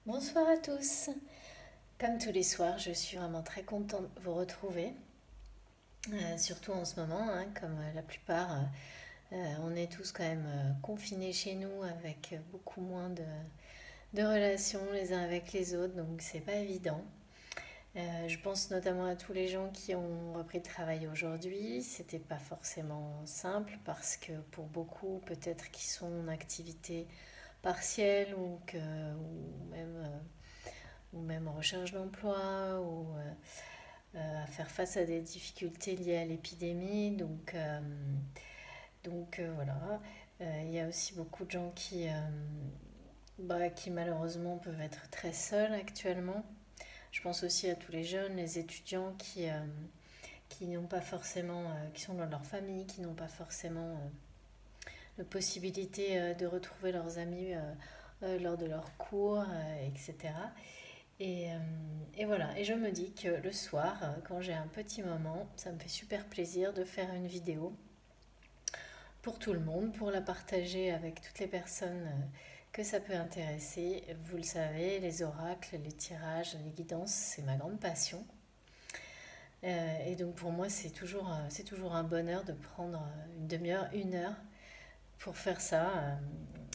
Bonsoir à tous. Comme tous les soirs, je suis vraiment très contente de vous retrouver. Surtout en ce moment, hein, comme la plupart, on est tous quand même confinés chez nous avec beaucoup moins de relations les uns avec les autres, donc c'est pas évident. Je pense notamment à tous les gens qui ont repris le travail aujourd'hui. C'était pas forcément simple parce que pour beaucoup, peut-être qui sont en activité partielle ou même en recherche d'emploi ou à faire face à des difficultés liées à l'épidémie. Donc voilà. Il y a aussi beaucoup de gens qui malheureusement peuvent être très seuls actuellement. Je pense aussi à tous les jeunes, les étudiants qui n'ont pas forcément, qui sont dans leur famille, qui n'ont pas forcément la possibilité de retrouver leurs amis lors de leurs cours, etc. Et voilà, et je me dis que le soir, quand j'ai un petit moment, ça me fait super plaisir de faire une vidéo pour tout le monde, pour la partager avec toutes les personnes que ça peut intéresser. Vous le savez, les oracles, les tirages, les guidances, c'est ma grande passion. Et donc pour moi, c'est toujours un bonheur de prendre une demi-heure, une heure pour faire ça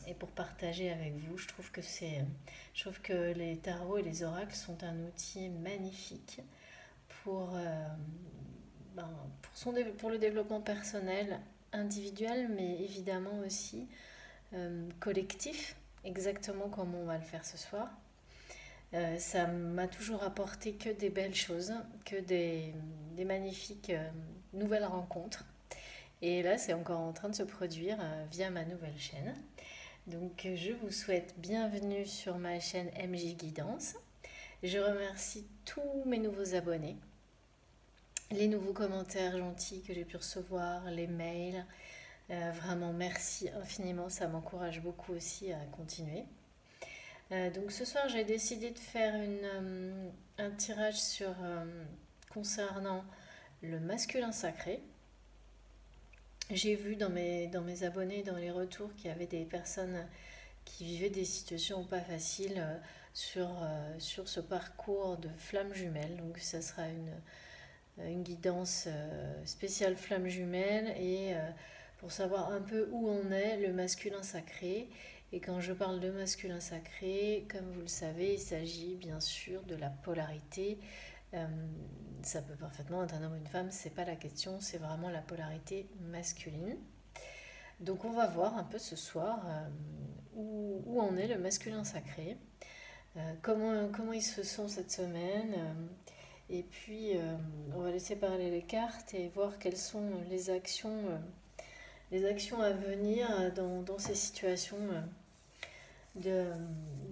et pour partager avec vous. Je trouve que les tarots et les oracles sont un outil magnifique pour, ben, pour le développement personnel, individuel, mais évidemment aussi collectif, exactement comme on va le faire ce soir. Ça m'a toujours apporté que des belles choses, des magnifiques nouvelles rencontres. Et là, c'est encore en train de se produire via ma nouvelle chaîne. Donc, je vous souhaite bienvenue sur ma chaîne MJ Guidance. Je remercie tous mes nouveaux abonnés, les nouveaux commentaires gentils que j'ai pu recevoir, les mails. Vraiment, merci infiniment, ça m'encourage beaucoup aussi à continuer. Donc, ce soir, j'ai décidé de faire un tirage concernant le masculin sacré. J'ai vu dans mes abonnés, dans les retours, qu'il y avait des personnes qui vivaient des situations pas faciles sur ce parcours de flamme jumelle. Donc ça sera une guidance spéciale flamme jumelle et pour savoir un peu où on est, le masculin sacré. Et quand je parle de masculin sacré, comme vous le savez, il s'agit bien sûr de la polarité. Euh, Ça peut parfaitement être un homme ou une femme, c'est pas la question, c'est vraiment la polarité masculine. Donc on va voir un peu ce soir où en est le masculin sacré, comment ils se sent cette semaine, et puis on va laisser parler les cartes et voir quelles sont les actions à venir dans ces situations de,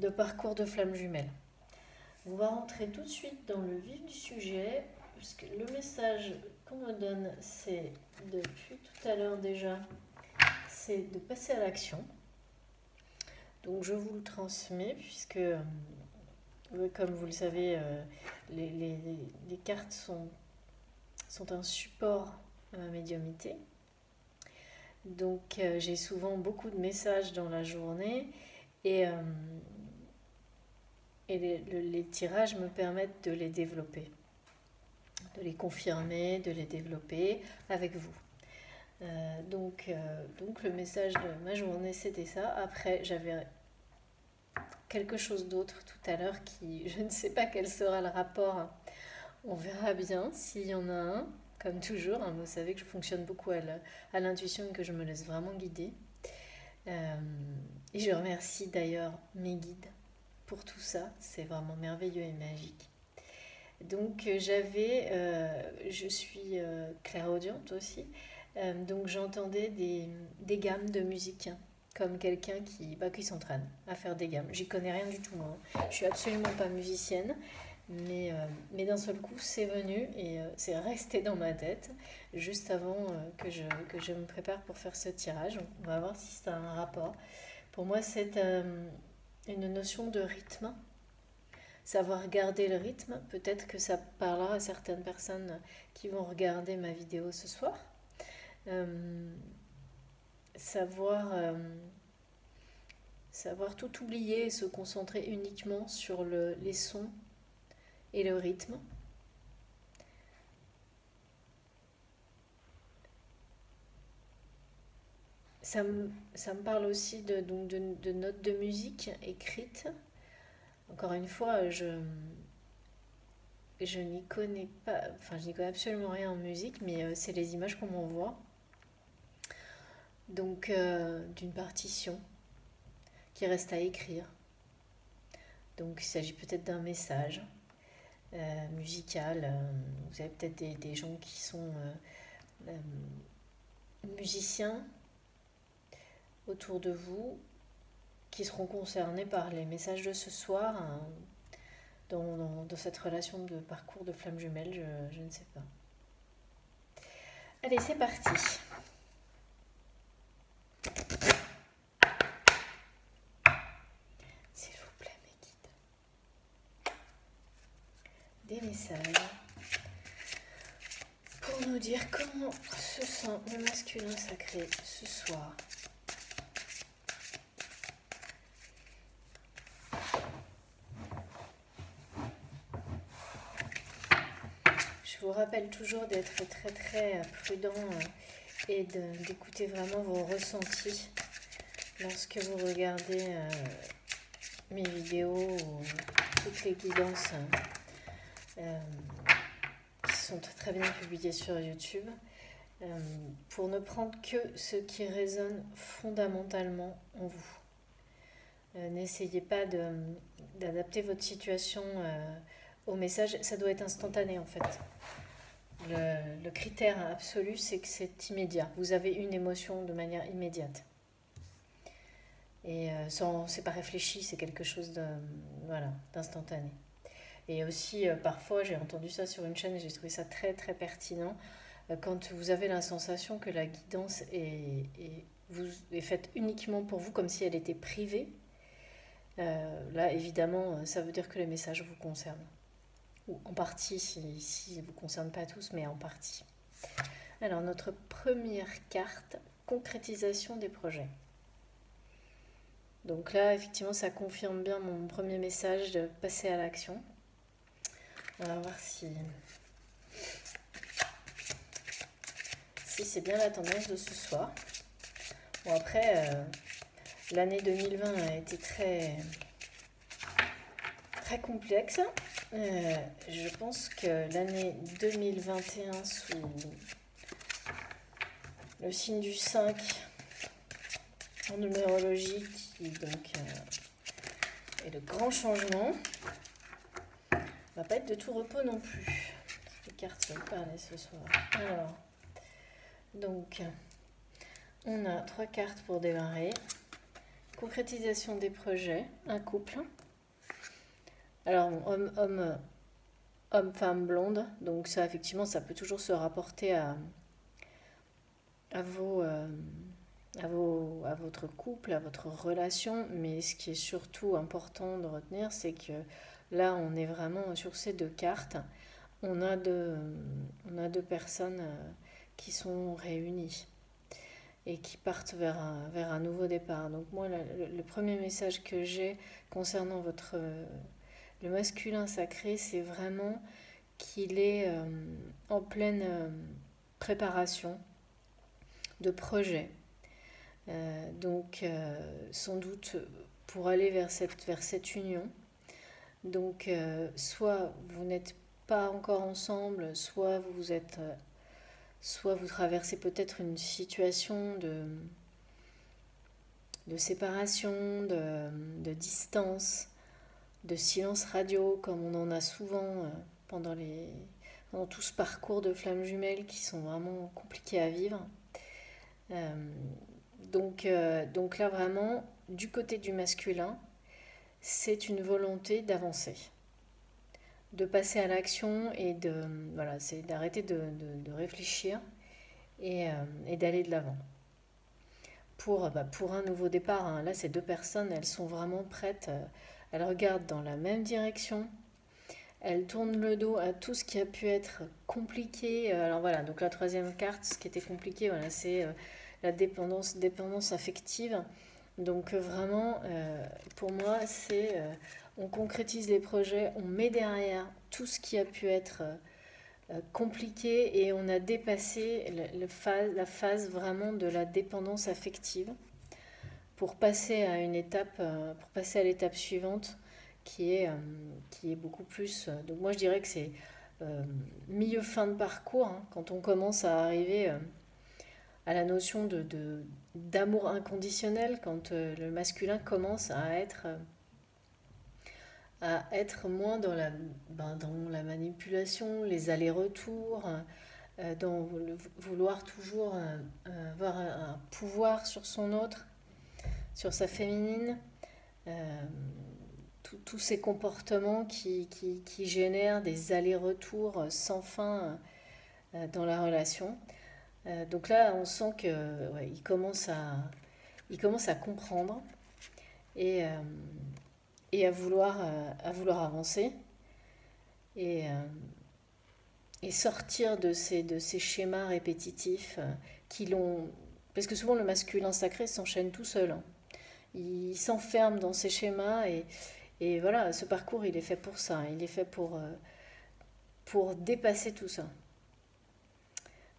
de parcours de flamme jumelle. On va rentrer tout de suite dans le vif du sujet, puisque le message qu'on me donne, c'est depuis tout à l'heure déjà, c'est de passer à l'action. Donc je vous le transmets, puisque comme vous le savez, les cartes sont un support à ma médiumnité. Donc j'ai souvent beaucoup de messages dans la journée et, les tirages me permettent de les développer, de les confirmer, de les développer avec vous. Donc le message de ma journée c'était ça. Après j'avais quelque chose d'autre tout à l'heure qui, je ne sais pas quel sera le rapport. On verra bien s'il y en a un. Comme toujours, hein, vous savez que je fonctionne beaucoup à l'intuition et que je me laisse vraiment guider. Euh, et je remercie d'ailleurs mes guides pour tout ça. C'est vraiment merveilleux et magique. Donc je suis clairaudiente aussi. Donc j'entendais des gammes de musique, hein, comme quelqu'un qui s'entraîne à faire des gammes. J'y connais rien du tout, moi. Je suis absolument pas musicienne, mais d'un seul coup c'est venu et c'est resté dans ma tête juste avant que je me prépare pour faire ce tirage. On va voir si ça a un rapport. Pour moi c'est une notion de rythme. Savoir garder le rythme, peut-être que ça parlera à certaines personnes qui vont regarder ma vidéo ce soir. Euh, savoir, savoir tout oublier et se concentrer uniquement sur les sons et le rythme. Ça me parle aussi de notes de musique écrites. Encore une fois, je n'y connais pas, enfin, je n'y connais absolument rien en musique, mais c'est les images qu'on m'envoie. Donc, d'une partition qui reste à écrire. Donc, il s'agit peut-être d'un message musical. Vous avez peut-être des gens qui sont musiciens autour de vous, qui seront concernés par les messages de ce soir, hein, dans cette relation de parcours de flamme jumelle, je ne sais pas. Allez, c'est parti. S'il vous plaît, mes guides. Des messages pour nous dire comment se sent le masculin sacré ce soir. Je vous rappelle toujours d'être très très prudent et d'écouter vraiment vos ressentis lorsque vous regardez mes vidéos ou toutes les guidances qui sont très bien publiées sur YouTube, pour ne prendre que ce qui résonne fondamentalement en vous. N'essayez pas d'adapter votre situation au message, ça doit être instantané en fait. Le critère absolu, c'est que c'est immédiat. Vous avez une émotion de manière immédiate. Et c'est pas réfléchi, c'est quelque chose d'instantané. Et aussi, parfois, j'ai entendu ça sur une chaîne et j'ai trouvé ça très très pertinent. Quand vous avez la sensation que la guidance est faite uniquement pour vous, comme si elle était privée, là, évidemment, ça veut dire que les messages vous concernent. Ou en partie, si ne vous concerne pas tous, mais en partie. Alors, notre première carte, concrétisation des projets. Donc là, effectivement, ça confirme bien mon premier message de passer à l'action. On va voir si c'est bien la tendance de ce soir. Bon, après, l'année 2020 a été très, très complexe. Je pense que l'année 2021 sous le signe du 5 en numérologie qui donc est le grand changement va pas être de tout repos non plus. Les cartes vont parler ce soir. Alors, donc on a 3 cartes pour démarrer. Concrétisation des projets, un couple. Alors, homme, femme, blonde. Donc ça, effectivement, ça peut toujours se rapporter à votre couple, à votre relation. Mais ce qui est surtout important de retenir, c'est que là, on est vraiment sur ces 2 cartes. On a deux personnes qui sont réunies et qui partent vers un nouveau départ. Donc moi, le premier message que j'ai concernant le masculin sacré, c'est vraiment qu'il est en pleine préparation de projet. Donc sans doute pour aller vers cette union. Donc soit vous n'êtes pas encore ensemble, soit vous traversez peut-être une situation de séparation, de distance, de silence radio, comme on en a souvent pendant tout ce parcours de flammes jumelles qui sont vraiment compliqués à vivre. Donc là, vraiment, du côté du masculin, c'est une volonté d'avancer, de passer à l'action et c'est d'arrêter de réfléchir et d'aller de l'avant. Pour un nouveau départ, hein, là, ces 2 personnes, elles sont vraiment prêtes. Elles regardent dans la même direction. Elles tournent le dos à tout ce qui a pu être compliqué. Alors voilà, donc la 3e carte, ce qui était compliqué, voilà, c'est la dépendance affective. Donc vraiment, pour moi, c'est on concrétise les projets, on met derrière tout ce qui a pu être compliqué et on a dépassé la phase vraiment de la dépendance affective pour passer à une étape, pour passer à l'étape suivante qui est beaucoup plus. Donc moi je dirais que c'est milieu fin de parcours, hein, quand on commence à arriver à la notion d'amour inconditionnel, quand le masculin commence à être moins dans la manipulation, les allers-retours, dans vouloir toujours avoir un pouvoir sur son autre, sur sa féminine, euh, tous ces comportements qui génèrent des allers-retours sans fin dans la relation. Donc là, on sent que ouais, il commence à comprendre et, euh, et à vouloir avancer et, euh, et sortir de ces schémas répétitifs qui l'ont... Parce que souvent le masculin sacré s'enchaîne tout seul, hein. Il s'enferme dans ces schémas et voilà, ce parcours, il est fait pour ça. Il est fait pour dépasser tout ça.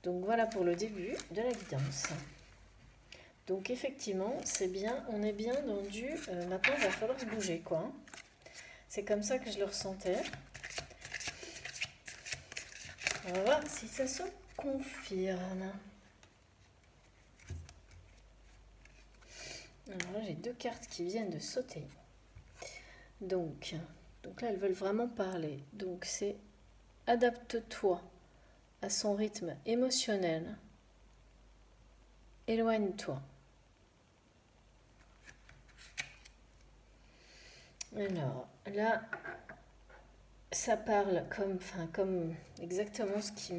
Donc voilà pour le début de la guidance. Donc effectivement, c'est bien, on est bien dans du... maintenant, il va falloir se bouger, quoi. C'est comme ça que je le ressentais. On va voir si ça se confirme. Alors là, j'ai deux cartes qui viennent de sauter. Donc là, elles veulent vraiment parler. Donc c'est adapte-toi à son rythme émotionnel. Éloigne-toi. Alors là, ça parle comme exactement ce qui...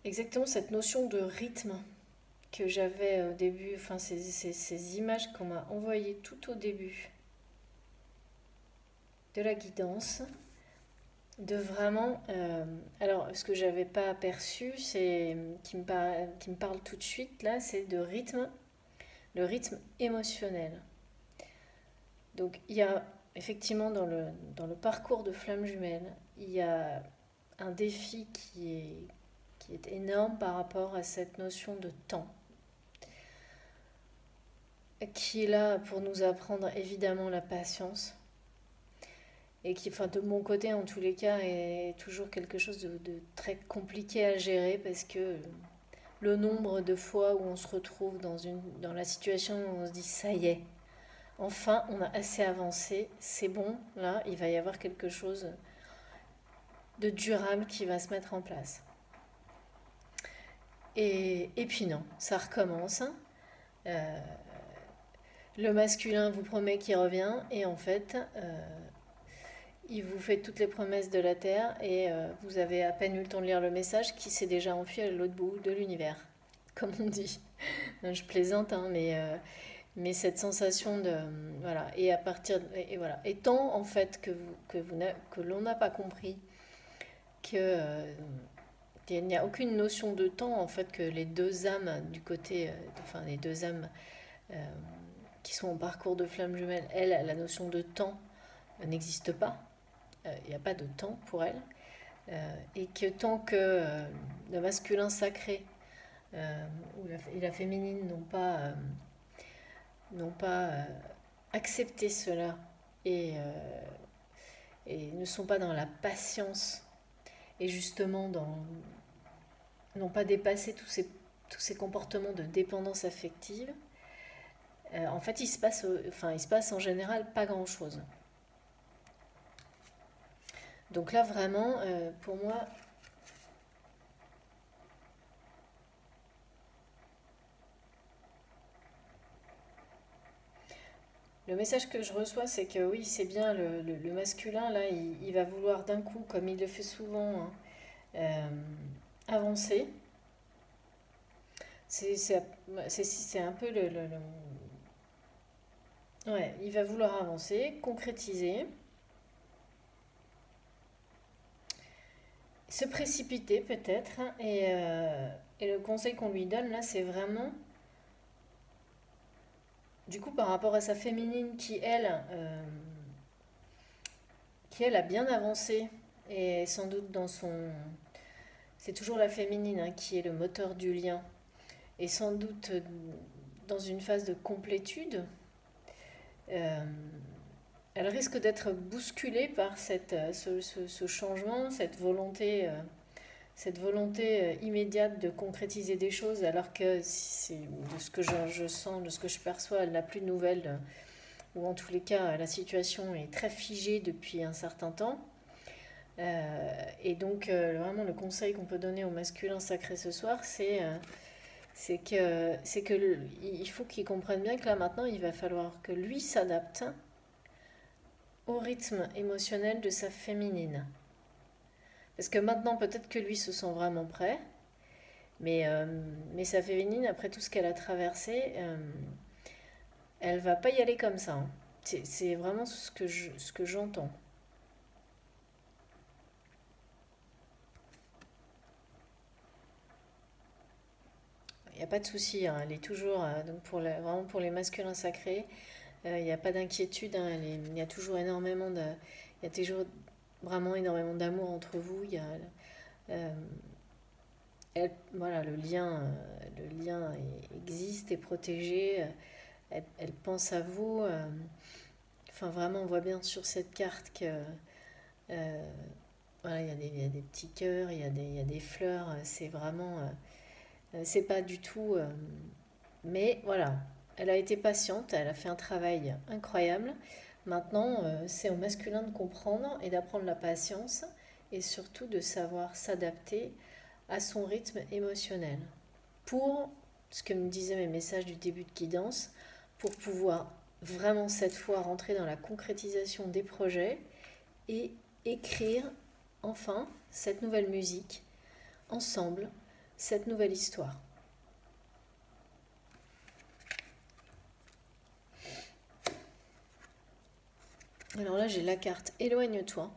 Exactement cette notion de rythme que j'avais au début, enfin ces images qu'on m'a envoyées tout au début de la guidance, de vraiment... alors, ce que j'avais pas aperçu, c'est qui me parle tout de suite, là, c'est de rythme, le rythme émotionnel. Donc, il y a effectivement dans le parcours de Flamme Jumelle, il y a un défi qui est énorme par rapport à cette notion de temps, qui est là pour nous apprendre évidemment la patience, et qui, enfin, de mon côté en tous les cas, est toujours quelque chose de très compliqué à gérer parce que le nombre de fois où on se retrouve dans la situation où on se dit ça y est, enfin on a assez avancé, c'est bon, là il va y avoir quelque chose de durable qui va se mettre en place. Et puis non, ça recommence. Le masculin vous promet qu'il revient et en fait il vous fait toutes les promesses de la Terre et vous avez à peine eu le temps de lire le message qui s'est déjà enfui à l'autre bout de l'univers, comme on dit. Je plaisante, hein, mais cette sensation de... Voilà, et à partir... Et voilà. Et tant, en fait, que l'on n'a pas compris que... qu'il n'y a aucune notion de temps, en fait, que les deux âmes du côté... enfin, les deux âmes euh, qui sont en parcours de flamme jumelle, elle, la notion de temps n'existe pas. Il n'y a pas de temps pour elle. Et que tant que le masculin sacré et la féminine n'ont pas accepté cela et ne sont pas dans la patience et justement n'ont pas dépassé tous ces comportements de dépendance affective, en fait il se passe en général pas grand-chose. Donc là vraiment, pour moi, le message que je reçois, c'est que oui, c'est bien le masculin, là, il va vouloir d'un coup, comme il le fait souvent, hein, euh, avancer. C'est un peu ouais, il va vouloir avancer, concrétiser, se précipiter peut-être, hein, et le conseil qu'on lui donne là, c'est vraiment Du coup, par rapport à sa féminine qui elle a bien avancé, et sans doute dans son... C'est toujours la féminine hein, qui est le moteur du lien, et sans doute dans une phase de complétude, euh, elle risque d'être bousculée par ce changement, cette volonté immédiate de concrétiser des choses, alors que c'est de ce que je sens, de ce que je perçois, elle n'a plus de nouvelles, ou en tous les cas, la situation est très figée depuis un certain temps. Et donc, vraiment, le conseil qu'on peut donner au masculin sacré ce soir, c'est que il faut qu'il comprenne bien que là maintenant, il va falloir que lui s'adapte au rythme émotionnel de sa féminine. Parce que maintenant, peut-être que lui se sent vraiment prêt, mais sa féminine, après tout ce qu'elle a traversé, elle va pas y aller comme ça, hein. C'est vraiment ce que j'entends. Il n'y a pas de souci, hein, elle est toujours, donc vraiment pour les masculins sacrés, il n'y a pas d'inquiétude, hein, il y a toujours il y a toujours vraiment énormément d'amour entre vous. Euh, voilà, le lien existe, est protégé. Elle pense à vous. Enfin, vraiment, on voit bien sur cette carte que euh, voilà, il y a des petits cœurs, il y a des fleurs. C'est vraiment, c'est pas du tout. Mais voilà, elle a été patiente, elle a fait un travail incroyable. Maintenant, c'est au masculin de comprendre et d'apprendre la patience et surtout de savoir s'adapter à son rythme émotionnel. Pour ce que me disaient mes messages du début de guidance, pour pouvoir vraiment cette fois rentrer dans la concrétisation des projets et écrire enfin cette nouvelle musique ensemble, cette nouvelle histoire. Alors là, j'ai la carte éloigne-toi.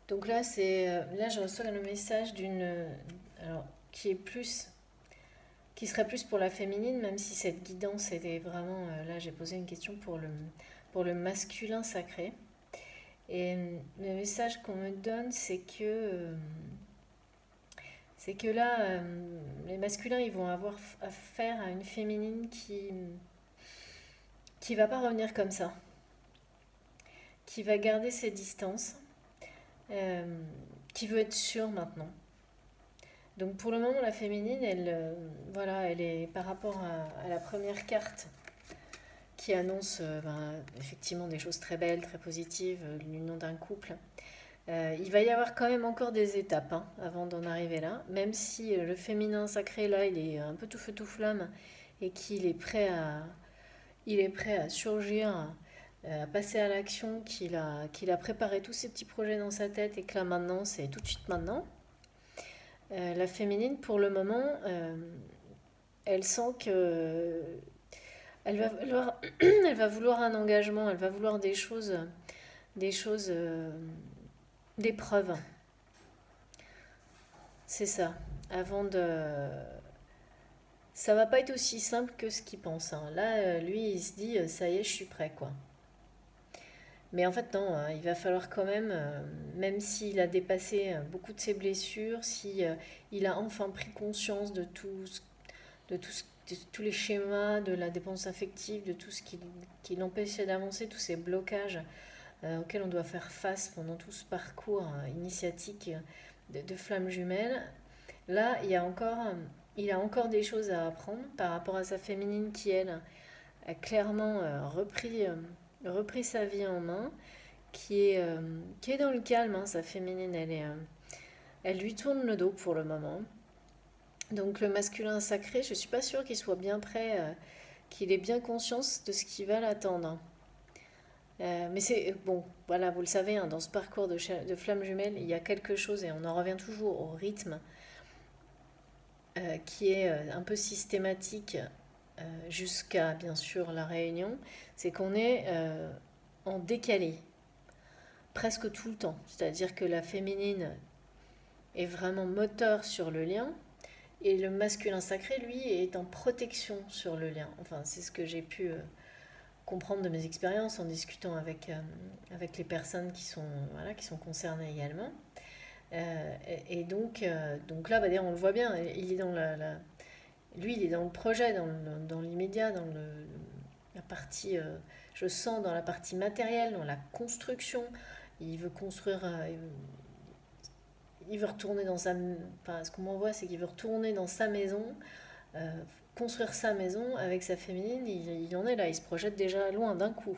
Donc là, là je reçois le message alors qui est plus qui serait plus pour la féminine, même si cette guidance était vraiment là, j'ai posé une question pour le masculin sacré. Et le message qu'on me donne, c'est que là, les masculins, ils vont avoir affaire à une féminine qui va pas revenir comme ça, qui va garder ses distances, euh, qui veut être sûre maintenant. Donc pour le moment, la féminine, voilà, elle est par rapport à la première carte qui annonce effectivement des choses très belles, très positives, l'union d'un couple. Il va y avoir quand même encore des étapes hein, avant d'en arriver là, même si le féminin sacré là, il est un peu tout feu tout flamme et il est prêt à surgir, à passer à l'action, qu'il a préparé tous ses petits projets dans sa tête et que là maintenant, c'est tout de suite maintenant. La féminine, pour le moment, elle sent que elle va vouloir un engagement, elle va vouloir des choses, des preuves. C'est ça. Avant de, ça va pas être aussi simple que ce qu'il pense, hein. Là, lui, il se dit, ça y est, je suis prêt, quoi. Mais en fait, non, hein, il va falloir quand même, même s'il a dépassé beaucoup de ses blessures, si il a enfin pris conscience de tout de tous les schémas de la dépendance affective, de tout ce qui l'empêchait d'avancer, tous ces blocages auxquels on doit faire face pendant tout ce parcours initiatique de flammes jumelles. Là, il a encore des choses à apprendre par rapport à sa féminine qui, elle, a clairement repris sa vie en main, qui est dans le calme, hein, sa féminine, elle lui tourne le dos pour le moment. Donc le masculin sacré, je ne suis pas sûre qu'il soit bien prêt, qu'il ait bien conscience de ce qui va l'attendre. Mais c'est bon, voilà, vous le savez, hein, dans ce parcours de flammes jumelles, il y a quelque chose, et on en revient toujours au rythme, qui est un peu systématique jusqu'à, bien sûr, la réunion, c'est qu'on est en décalé, presque tout le temps. C'est-à-dire que la féminine est vraiment moteur sur le lien, Et le masculin sacré, lui, est en protection sur le lien. Enfin, c'est ce que j'ai pu comprendre de mes expériences en discutant avec les personnes qui sont, voilà, qui sont concernées également. Donc là, bah, d'ailleurs, on le voit bien, il est dans lui, il est dans le projet, dans l'immédiat, dans la partie, je sens dans la partie matérielle, dans la construction. Il veut construire, il veut retourner dans sa, enfin, ce qu'on m'envoie, c'est qu'il veut retourner dans sa maison, euh, construire sa maison avec sa féminine. Il en est là, il se projette déjà loin d'un coup.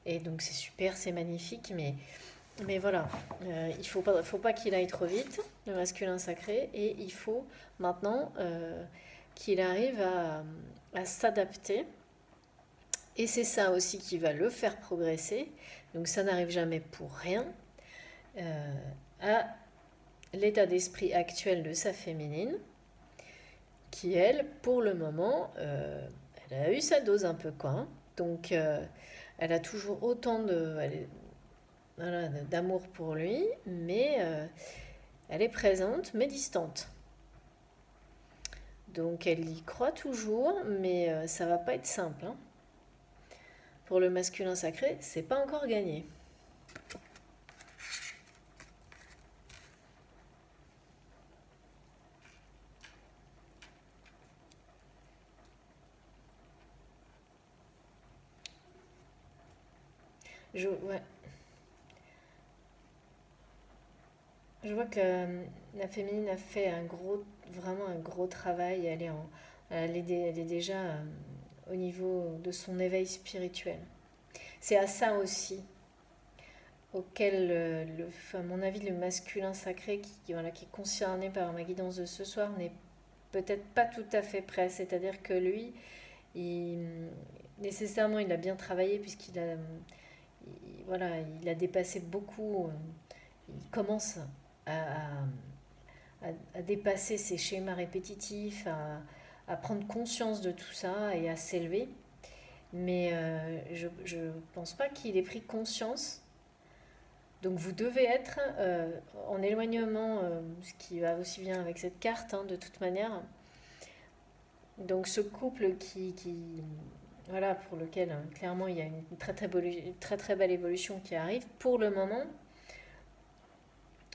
Et donc c'est super, c'est magnifique, mais voilà, il faut pas qu'il aille trop vite, le masculin sacré, et il faut maintenant qu'il arrive à s'adapter. Et c'est ça aussi qui va le faire progresser. Donc ça n'arrive jamais pour rien. À l'état d'esprit actuel de sa féminine, qui elle, pour le moment, elle a eu sa dose un peu quoi. Hein. Donc elle a toujours autant voilà, d'amour pour lui, mais elle est présente, mais distante. Donc elle y croit toujours, mais ça va pas être simple. Hein. Pour le masculin sacré, c'est pas encore gagné. Ouais. Je vois que la féminine a fait vraiment un gros travail. Elle est déjà au niveau de son éveil spirituel. C'est à ça aussi auquel, à mon avis, le masculin sacré voilà, qui est concerné par ma guidance de ce soir n'est peut-être pas tout à fait prêt. C'est-à-dire que lui, il, nécessairement, il a bien travaillé puisqu'voilà, il a dépassé beaucoup. Il commence à, à dépasser ses schémas répétitifs, à prendre conscience de tout ça et à s'élever. Mais je ne pense pas qu'il ait pris conscience. Donc vous devez être en éloignement, ce qui va aussi bien avec cette carte, hein, de toute manière. Donc ce couple voilà, pour lequel clairement il y a une très très belle évolution qui arrive, pour le moment,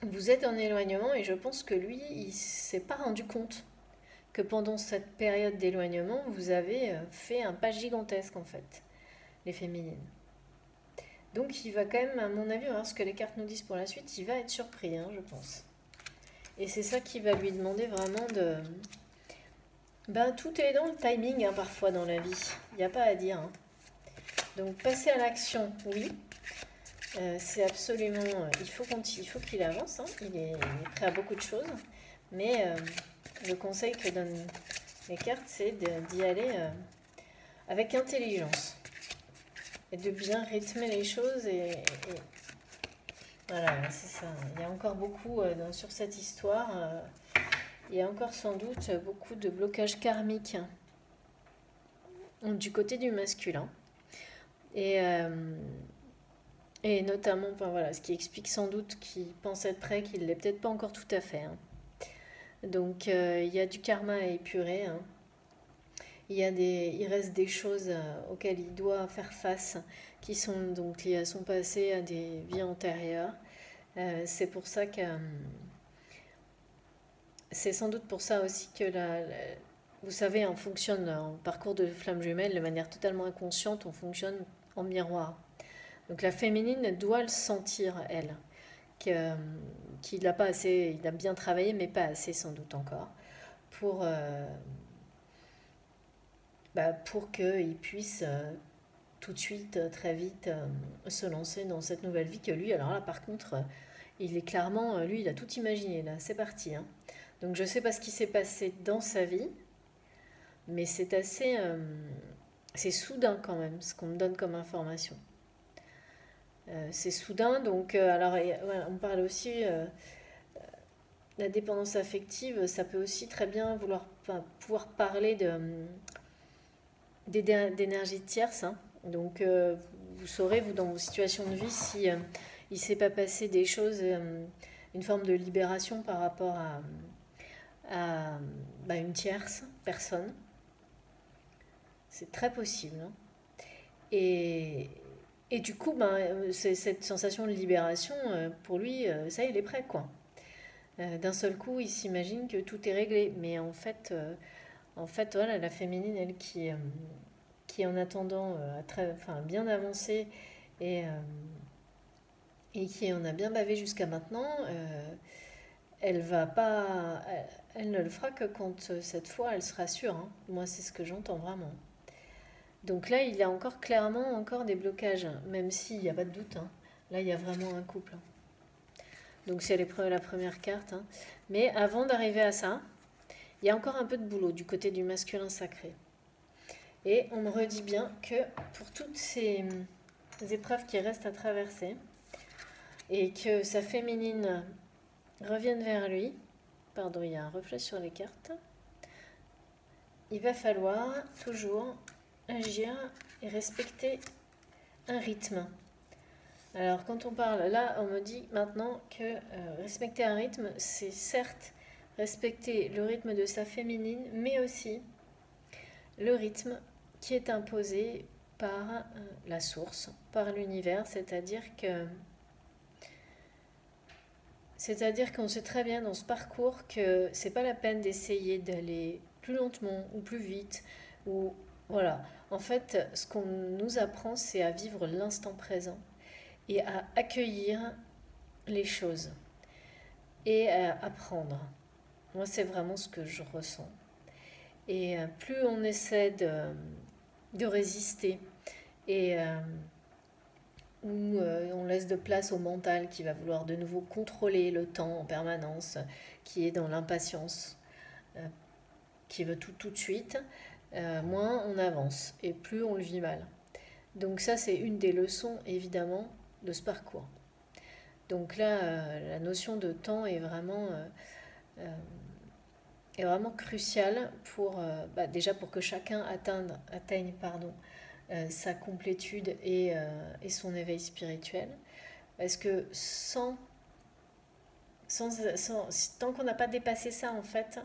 vous êtes en éloignement et je pense que lui, il ne s'est pas rendu compte que pendant cette période d'éloignement, vous avez fait un pas gigantesque en fait, les féminines. Donc il va quand même, à mon avis, on va voir ce que les cartes nous disent pour la suite, il va être surpris, hein, je pense. Et c'est ça qui va lui demander vraiment de... Ben, tout est dans le timing, hein, parfois dans la vie, il n'y a pas à dire. Hein. Donc passer à l'action, oui. C'est absolument... il faut qu'il avance, hein. Il est prêt à beaucoup de choses. Mais le conseil que donnent les cartes, c'est d'y aller avec intelligence. Et de bien rythmer les choses. Voilà, c'est ça. Il y a encore beaucoup sur cette histoire. Il y a encore sans doute beaucoup de blocages karmiques du côté du masculin. Et notamment, enfin, voilà, ce qui explique sans doute qu'il pense être prêt, qu'il ne l'est peut-être pas encore tout à fait. Hein. Donc il y a du karma à épurer. Hein. Il reste des choses auxquelles il doit faire face, qui sont donc liées à son passé, à des vies antérieures. C'est pour ça que... c'est sans doute pour ça aussi que vous savez, on fonctionne en parcours de flamme jumelle de manière totalement inconsciente, on fonctionne en miroir. Donc la féminine doit le sentir, elle, qu'il n'a pas assez, il a bien travaillé, mais pas assez sans doute encore, pour qu'il puisse tout de suite, très vite, se lancer dans cette nouvelle vie que lui, alors là par contre, il est clairement, lui, il a tout imaginé, là, c'est parti. Hein. Donc je ne sais pas ce qui s'est passé dans sa vie, mais c'est assez... c'est soudain quand même, ce qu'on me donne comme information. C'est soudain, donc alors ouais, on parle aussi la dépendance affective, ça peut aussi très bien pouvoir parler d'énergie tierce. Hein. Donc vous saurez, vous, dans vos situations de vie, si il ne s'est pas passé des choses, une forme de libération par rapport à une tierce personne. C'est très possible, hein. Et, et du coup, c'est cette sensation de libération, pour lui, ça y est, il est prêt, quoi. D'un seul coup, il s'imagine que tout est réglé. Mais en fait voilà, la féminine, elle qui en attendant bien avancé et, et qui en a bien bavé jusqu'à maintenant, elle va pas, elle ne le fera que quand cette fois elle sera sûre, hein. Moi, c'est ce que j'entends vraiment. Donc là, il y a encore clairement encore des blocages, même s'il n'y a pas de doute, hein. Là, il y a vraiment un couple. Donc c'est la première carte, hein. Mais avant d'arriver à ça, il y a encore un peu de boulot du côté du masculin sacré. Et on me redit bien que pour toutes ces épreuves qui restent à traverser, et que sa féminine revienne vers lui, pardon, il y a un reflet sur les cartes, il va falloir toujours agir et respecter un rythme. Alors quand on parle, là on me dit maintenant que respecter un rythme, c'est certes respecter le rythme de sa féminine, mais aussi le rythme qui est imposé par la source, par l'univers, c'est-à-dire qu'on sait très bien dans ce parcours que c'est pas la peine d'essayer d'aller plus lentement ou plus vite ou voilà. En fait, ce qu'on nous apprend, c'est à vivre l'instant présent et à accueillir les choses et à apprendre. Moi, c'est vraiment ce que je ressens. Et plus on essaie de résister et où on laisse de place au mental qui va vouloir de nouveau contrôler le temps en permanence, qui est dans l'impatience, euh, qui veut tout de suite, moins on avance et plus on le vit mal. Donc ça, c'est une des leçons évidemment de ce parcours. Donc là, la notion de temps euh, est vraiment cruciale pour, déjà pour que chacun atteigne sa complétude et son éveil spirituel. Parce que tant qu'on n'a pas dépassé ça, en fait,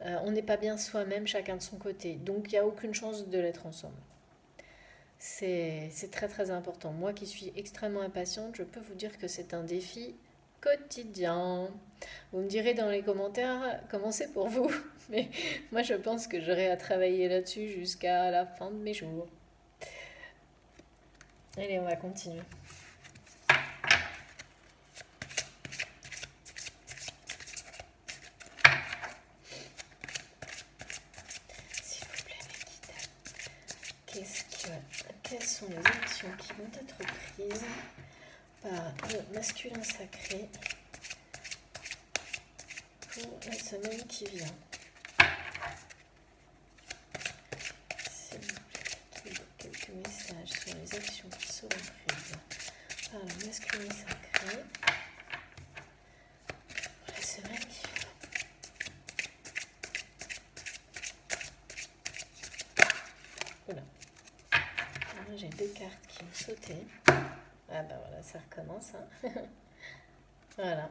on n'est pas bien soi-même, chacun de son côté. Donc il n'y a aucune chance de l'être ensemble. C'est très très important. Moi qui suis extrêmement impatiente, je peux vous dire que c'est un défi quotidien. Vous me direz dans les commentaires comment c'est pour vous, mais moi je pense que j'aurai à travailler là-dessus jusqu'à la fin de mes jours. Allez, on va continuer. S'il vous plaît, mes guides, quelles sont les actions qui vont être prises par le masculin sacré pour la semaine qui vient? S'il vous plaît, quelques messages sur les actions qui seront prises par le masculin sacré pour la semaine qui vient. Oula. Alors, j'ai deux cartes qui ont sauté. Ah bah voilà, ça recommence, hein. Voilà.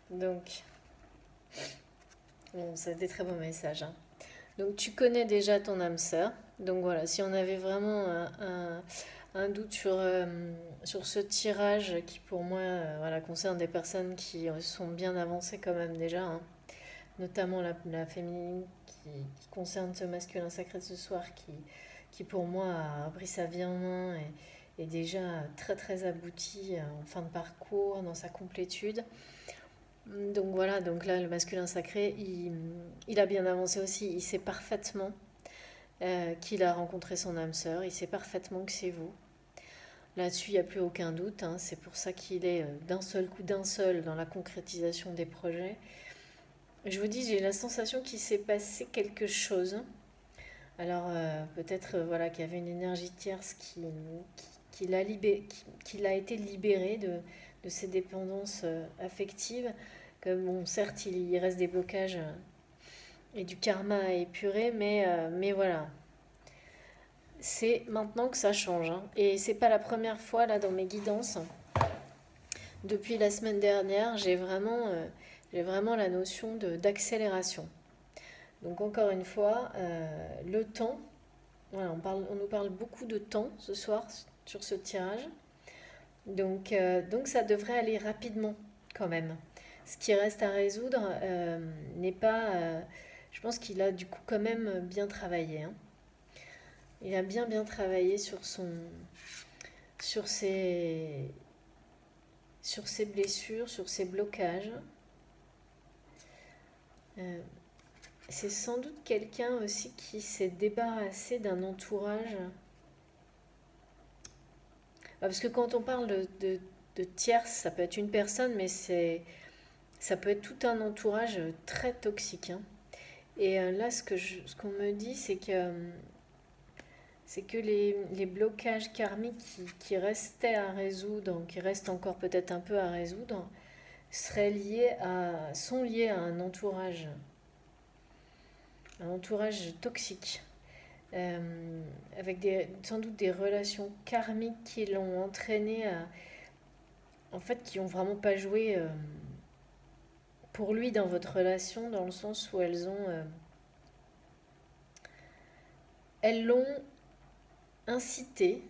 Donc, bon, c'est des très beaux messages, hein. Donc tu connais déjà ton âme sœur. Donc voilà, si on avait vraiment un doute sur ce tirage qui pour moi concerne des personnes qui sont bien avancées quand même déjà, hein. Notamment la féminine qui concerne ce masculin sacré de ce soir qui pour moi a pris sa vie en main et est déjà très très abouti en fin de parcours, dans sa complétude. Donc voilà, donc là le masculin sacré, il a bien avancé aussi, il sait parfaitement qu'il a rencontré son âme sœur, il sait parfaitement que c'est vous. Là-dessus, il n'y a plus aucun doute, hein. C'est pour ça qu'il est d'un seul coup, d'un seul dans la concrétisation des projets. Je vous dis, j'ai la sensation qu'il s'est passé quelque chose. Alors peut-être voilà, qu'il y avait une énergie tierce qui l'a été libérée de ses dépendances affectives. Que bon, certes, il reste des blocages et du karma à épurer, mais voilà. C'est maintenant que ça change, hein. Et c'est pas la première fois là dans mes guidances. Depuis la semaine dernière, j'ai vraiment J'ai vraiment la notion d'accélération. Donc encore une fois, le temps, voilà, on nous parle beaucoup de temps ce soir sur ce tirage. Donc ça devrait aller rapidement quand même. Ce qui reste à résoudre n'est pas... je pense qu'il a du coup quand même bien travaillé, hein. Il a bien travaillé sur ses blessures, sur ses blocages. Euh, c'est sans doute quelqu'un aussi qui s'est débarrassé d'un entourage. Parce que quand on parle de tierce, ça peut être une personne, mais ça peut être tout un entourage très toxique, hein. Et là, ce qu'on me dit, c'est que les blocages karmiques qui restaient à résoudre, qui restent encore peut-être un peu à résoudre, sont liés à un entourage toxique, avec sans doute des relations karmiques qui l'ont entraîné en fait, qui ont vraiment pas joué pour lui dans votre relation, dans le sens où elles l'ont incité,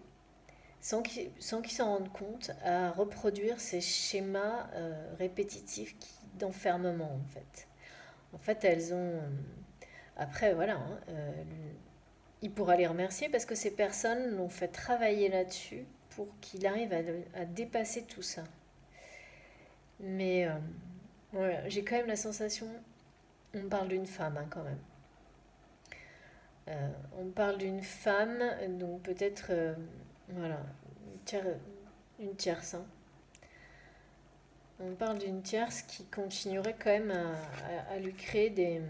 sans qu'il s'en rende compte, à reproduire ces schémas répétitifs d'enfermement, en fait. En fait, elles ont... après, voilà, hein, il pourra les remercier parce que ces personnes l'ont fait travailler là-dessus pour qu'il arrive à dépasser tout ça. Mais voilà, j'ai quand même la sensation, on parle d'une femme, hein, quand même. On parle d'une femme, donc peut-être, voilà, une tierce, hein. On parle d'une tierce qui continuerait quand même à lui créer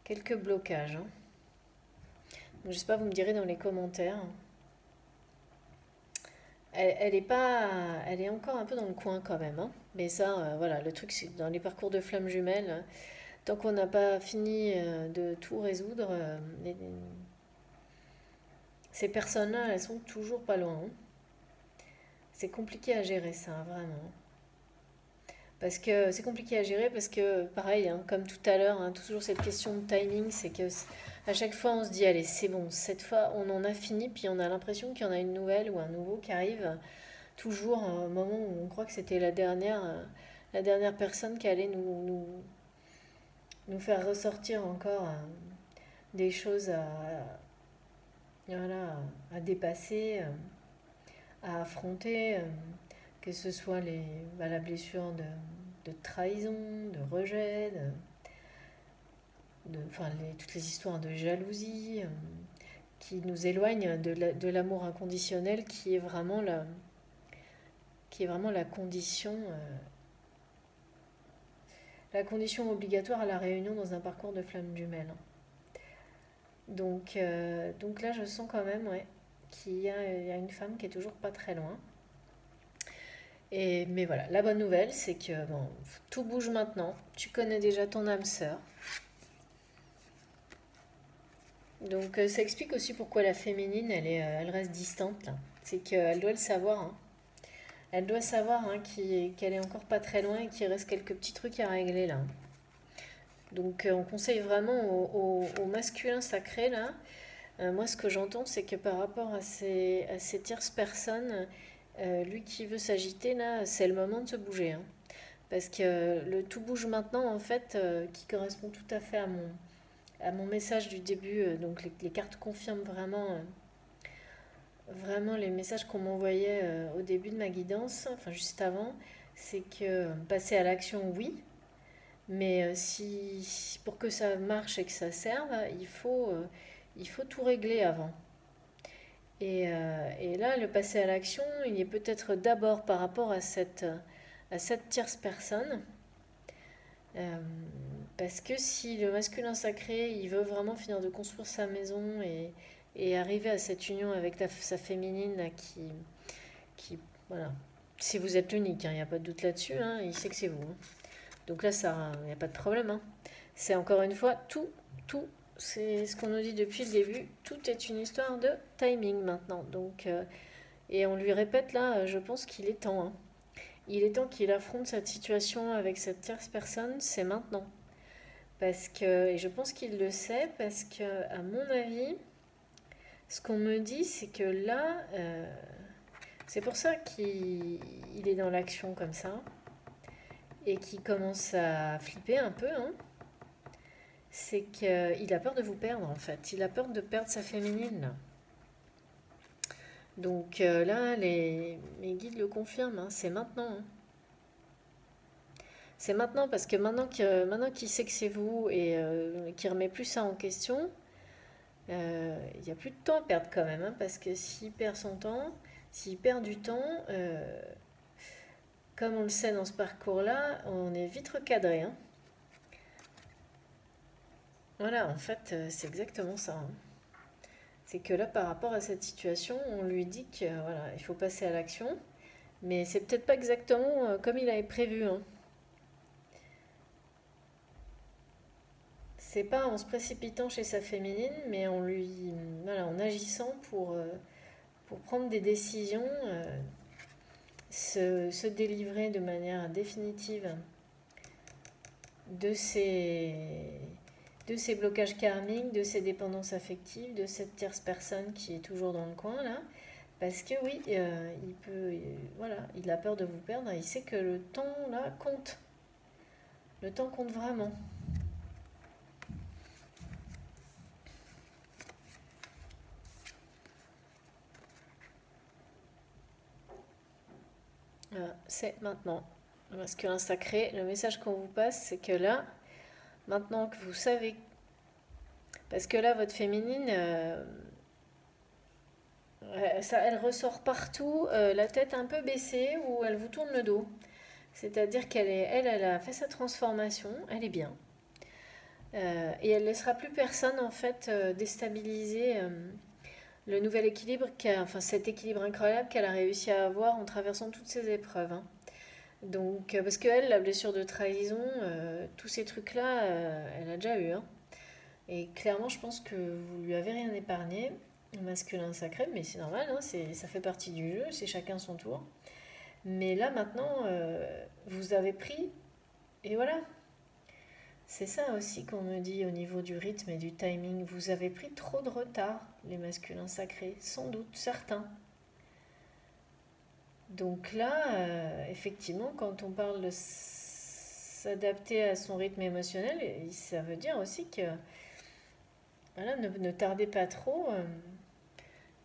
quelques blocages, hein. Donc, je sais pas, vous me direz dans les commentaires. Elle est pas, elle est encore un peu dans le coin quand même, hein. Mais ça, voilà, le truc, c'est dans les parcours de flammes jumelles, tant qu'on n'a pas fini de tout résoudre, ces personnes-là, elles sont toujours pas loin, hein. C'est compliqué à gérer ça, vraiment. Parce que c'est compliqué à gérer parce que, pareil, hein, comme tout à l'heure, hein, toujours cette question de timing, c'est que à chaque fois on se dit, allez, c'est bon, cette fois on en a fini, puis on a l'impression qu'il y en a une nouvelle ou un nouveau qui arrive, toujours à un moment où on croit que c'était la dernière personne qui allait nous faire ressortir encore des choses voilà, à dépasser, à affronter, que ce soit la blessure de trahison, de rejet, enfin, toutes les histoires de jalousie qui nous éloignent de l'amour inconditionnel qui est vraiment la condition obligatoire à la réunion dans un parcours de flammes jumelles. Donc là, je sens quand même, ouais, il y a une femme qui est toujours pas très loin. Mais voilà, la bonne nouvelle, c'est que bon, tout bouge maintenant. Tu connais déjà ton âme sœur. Donc ça explique aussi pourquoi la féminine, elle reste distante, là. C'est qu'elle doit le savoir, hein. Elle doit savoir, hein, qu'elle est encore pas très loin et qu'il reste quelques petits trucs à régler là. Donc on conseille vraiment au masculin sacré là. Moi ce que j'entends c'est que par rapport à ces tierces personnes, lui qui veut s'agiter là, c'est le moment de se bouger, hein. Parce que le tout bouge maintenant en fait, qui correspond tout à fait à mon message du début. Donc les cartes confirment vraiment les messages qu'on m'envoyait au début de ma guidance, enfin juste avant. C'est que passer à l'action, oui, mais pour que ça marche et que ça serve, il faut tout régler avant. Et là, le passer à l'action, il est peut-être d'abord par rapport à cette tierce personne. Euh, Parce que si le masculin sacré, il veut vraiment finir de construire sa maison et arriver à cette union avec sa féminine là, voilà. Si vous êtes unique, il n'y a pas de doute là-dessus, hein, il sait que c'est vous, hein. Donc là, ça, il n'y a pas de problème, hein. C'est encore une fois tout, c'est ce qu'on nous dit depuis le début. Tout est une histoire de timing maintenant. Donc, et on lui répète là, je pense qu'il est temps, hein. il est temps qu'il affronte cette situation avec cette tierce personne, c'est maintenant. Parce que, et je pense qu'il le sait, parce que, à mon avis, ce qu'on me dit, c'est que là, c'est pour ça qu'il est dans l'action comme ça, et qu'il commence à flipper un peu, hein. C'est qu'il a peur de vous perdre, en fait. Il a peur de perdre sa féminine, là. Donc là, mes guides le confirment, hein, c'est maintenant, hein. C'est maintenant parce que maintenant qu'il sait que c'est vous et qu'il remet plus ça en question, il n'y a plus de temps à perdre quand même, hein, parce que s'il perd son temps, s'il perd du temps, comme on le sait dans ce parcours-là, on est vite recadré, hein. Voilà, en fait, c'est exactement ça, hein. C'est que là, par rapport à cette situation, on lui dit que voilà, il faut passer à l'action, mais c'est peut-être pas exactement comme il avait prévu, hein. C'est pas en se précipitant chez sa féminine, mais en lui, voilà, en agissant pour prendre des décisions, se délivrer de manière définitive de de ces blocages karmiques, de ces dépendances affectives, de cette tierce personne qui est toujours dans le coin là. Parce que oui, il peut, voilà, il a peur de vous perdre, il sait que le temps là compte. Le temps compte vraiment. C'est maintenant. Le masculin sacré, le message qu'on vous passe, c'est que là, maintenant que vous savez, parce que là, votre féminine, elle ressort partout, la tête un peu baissée, ou elle vous tourne le dos. C'est-à-dire elle a fait sa transformation, elle est bien. Et elle ne laissera plus personne, en fait, déstabiliser le nouvel équilibre, enfin cet équilibre incroyable qu'elle a réussi à avoir en traversant toutes ces épreuves, hein. Donc, parce qu'elle, la blessure de trahison, tous ces trucs-là, elle a déjà eu, hein. Et clairement, je pense que vous lui avez rien épargné, masculin sacré, mais c'est normal, hein, ça fait partie du jeu, c'est chacun son tour. Mais là, maintenant, vous avez pris, et voilà. C'est ça aussi qu'on me dit au niveau du rythme et du timing. Vous avez pris trop de retard, les masculins sacrés, sans doute, certains. Donc là, effectivement, quand on parle de s'adapter à son rythme émotionnel, ça veut dire aussi que voilà, ne tardez pas trop.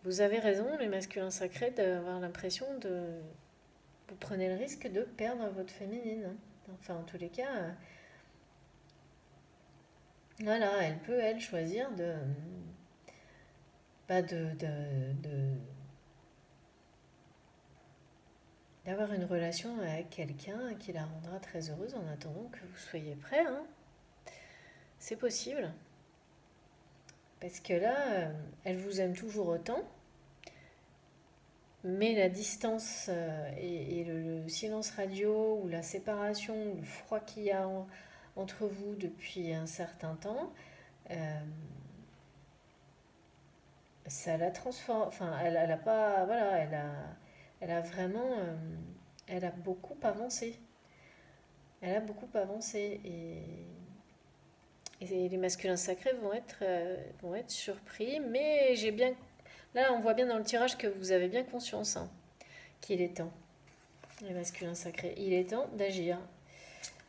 Vous avez raison, les masculins sacrés, d'avoir l'impression de... Vous prenez le risque de perdre votre féminine, hein. Enfin, en tous les cas, voilà, elle peut, elle, choisir de... Bah d'avoir une relation avec quelqu'un qui la rendra très heureuse en attendant que vous soyez prêt, hein. C'est possible. Parce que là, elle vous aime toujours autant, mais la distance et le silence radio ou la séparation, ou le froid qu'il y a entre vous depuis un certain temps, euh, ça la transforme. Enfin, elle a pas. Voilà, elle a vraiment. Elle a beaucoup avancé. Elle a beaucoup avancé. Et les masculins sacrés vont être surpris. Mais j'ai bien. Là, on voit bien dans le tirage que vous avez bien conscience, hein, qu'il est temps. Les masculins sacrés. Il est temps d'agir.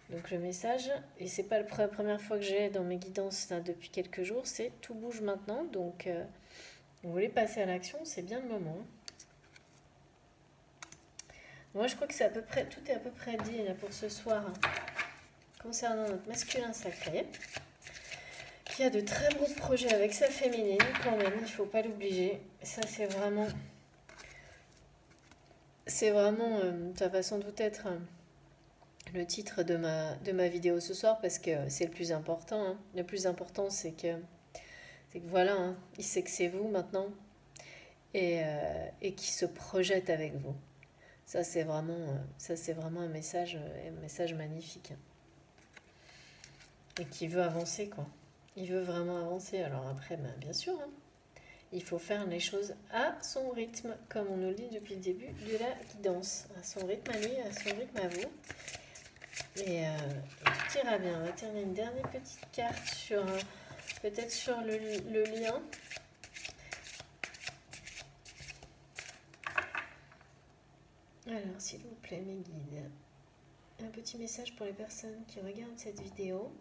Donc le message, et c'est pas la première fois que j'ai dans mes guidances là, depuis quelques jours, c'est tout bouge maintenant. Donc vous voulez passer à l'action, c'est bien le moment. Moi je crois que c'est à peu près, tout est à peu près dit là, pour ce soir, hein, concernant notre masculin sacré, qui a de très beaux projets avec sa féminine quand même, il ne faut pas l'obliger. Ça c'est vraiment ça va sans doute être le titre de ma vidéo ce soir, parce que c'est le plus important, hein. Le plus important c'est que voilà, hein, il sait que c'est vous maintenant, et qui se projette avec vous. Ça c'est vraiment un message magnifique, hein. Et qui veut avancer, quoi. Il veut vraiment avancer. Alors après, ben, bien sûr, hein, Il faut faire les choses à son rythme, comme on nous le dit depuis le début de la guidance. À son rythme à lui, à son rythme à vous. Et tout ira bien. On va tirer une dernière petite carte sur peut-être sur le lien. Alors, s'il vous plaît, mes guides, un petit message pour les personnes qui regardent cette vidéo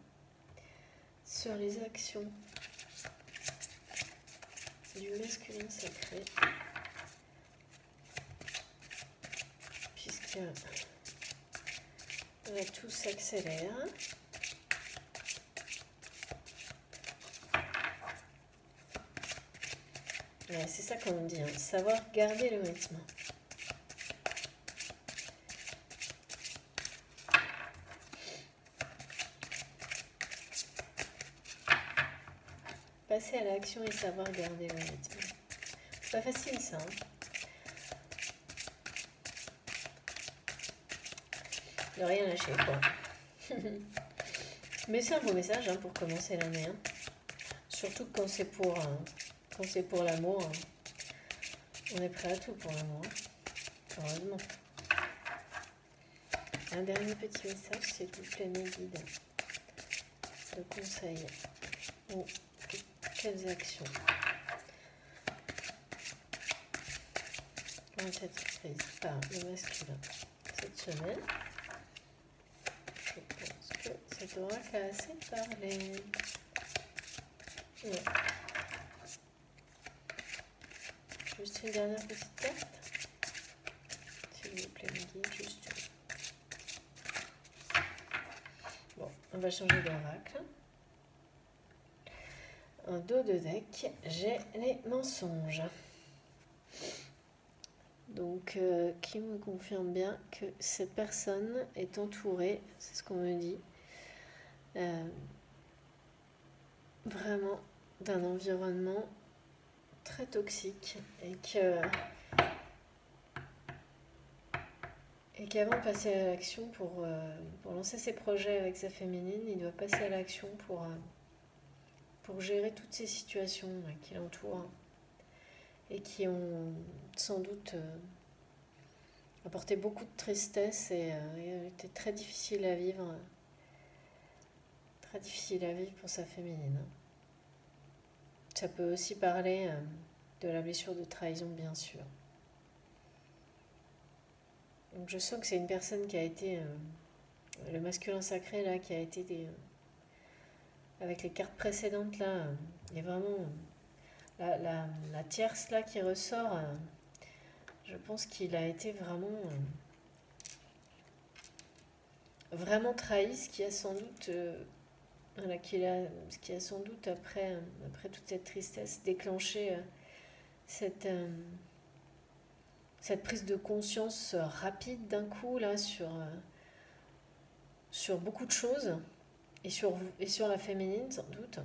sur les actions du masculin sacré, puisque tout s'accélère. Ouais, c'est ça qu'on dit, hein, savoir garder le rythme. Passer à l'action et savoir garder le rythme. C'est pas facile ça. Hein. De rien lâcher quoi. Mais c'est un beau message hein, pour commencer l'année. Hein. Surtout quand c'est pour l'amour. Hein. On est prêt à tout pour l'amour. Hein. Heureusement. Un dernier petit message, s'il vous plaît, mes guides. De conseils. Ou quelles actions vont être prises par le masculin cette semaine? Je pense que cet oracle a assez parlé. Ouais. Juste une dernière petite carte. S'il vous plaît, mes guides, juste. Bon, on va changer d'oracle. En dos de deck, j'ai les mensonges. Donc, qui me confirme bien que cette personne est entourée, c'est ce qu'on me dit, vraiment d'un environnement très toxique et qu'avant de passer à l'action pour lancer ses projets avec sa féminine, il doit passer à l'action pour gérer toutes ces situations qui l'entourent et qui ont sans doute apporté beaucoup de tristesse et été très difficile à vivre. Très difficile à vivre pour sa féminine. Ça peut aussi parler de la blessure de trahison, bien sûr. Donc je sens que c'est une personne qui a été, le masculin sacré là, qui a été avec les cartes précédentes là, il y a vraiment la tierce là qui ressort. Je pense qu'il a été vraiment trahi, ce qui a sans doute, ce qui a sans doute après toute cette tristesse déclenché cette prise de conscience rapide d'un coup là sur beaucoup de choses et sur la féminine sans doute,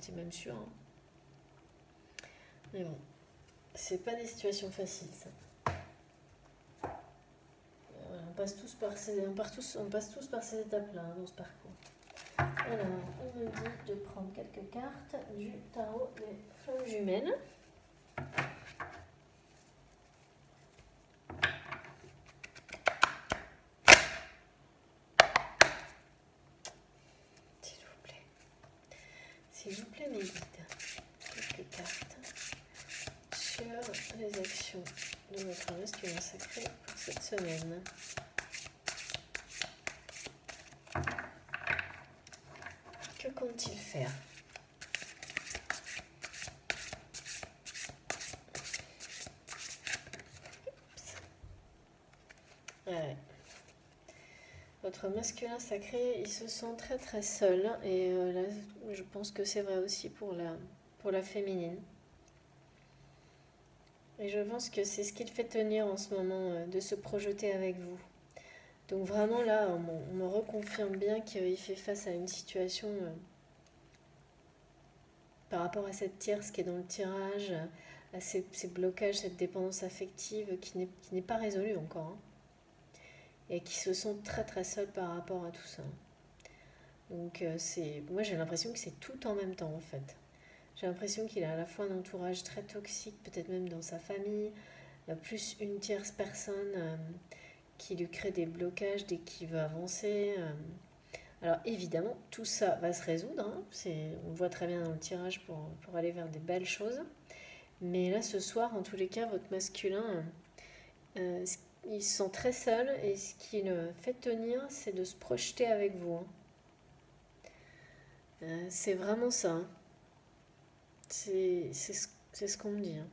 c'est même sûr. Hein. Mais bon, c'est pas des situations faciles ça. On passe tous par ces étapes-là dans ce parcours. Alors, on me dit de prendre quelques cartes du tarot des flammes jumelles. S'il vous plaît, mes guides, quelques cartes sur les actions de votre masculin sacré pour cette semaine. Que compte-t-il faire? Ouais. Votre masculin sacré, il se sent très très seul et là, je pense que c'est vrai aussi pour la féminine. Et je pense que c'est ce qui le fait tenir en ce moment, de se projeter avec vous. Donc vraiment là, on me reconfirme bien qu'il fait face à une situation par rapport à cette tierce qui est dans le tirage, à ces blocages, cette dépendance affective qui n'est pas résolue encore. Hein, et qui se sent très très seuls par rapport à tout ça. Donc moi j'ai l'impression que c'est tout en même temps en fait. J'ai l'impression qu'il a à la fois un entourage très toxique, peut-être même dans sa famille, plus une tierce personne qui lui crée des blocages dès qu'il veut avancer. Alors évidemment, tout ça va se résoudre, hein. On le voit très bien dans le tirage pour aller vers des belles choses. Mais là, ce soir, en tous les cas, votre masculin, il se sent très seul et ce qui le fait tenir, c'est de se projeter avec vous, hein. C'est vraiment ça, hein. C'est ce qu'on me dit, hein.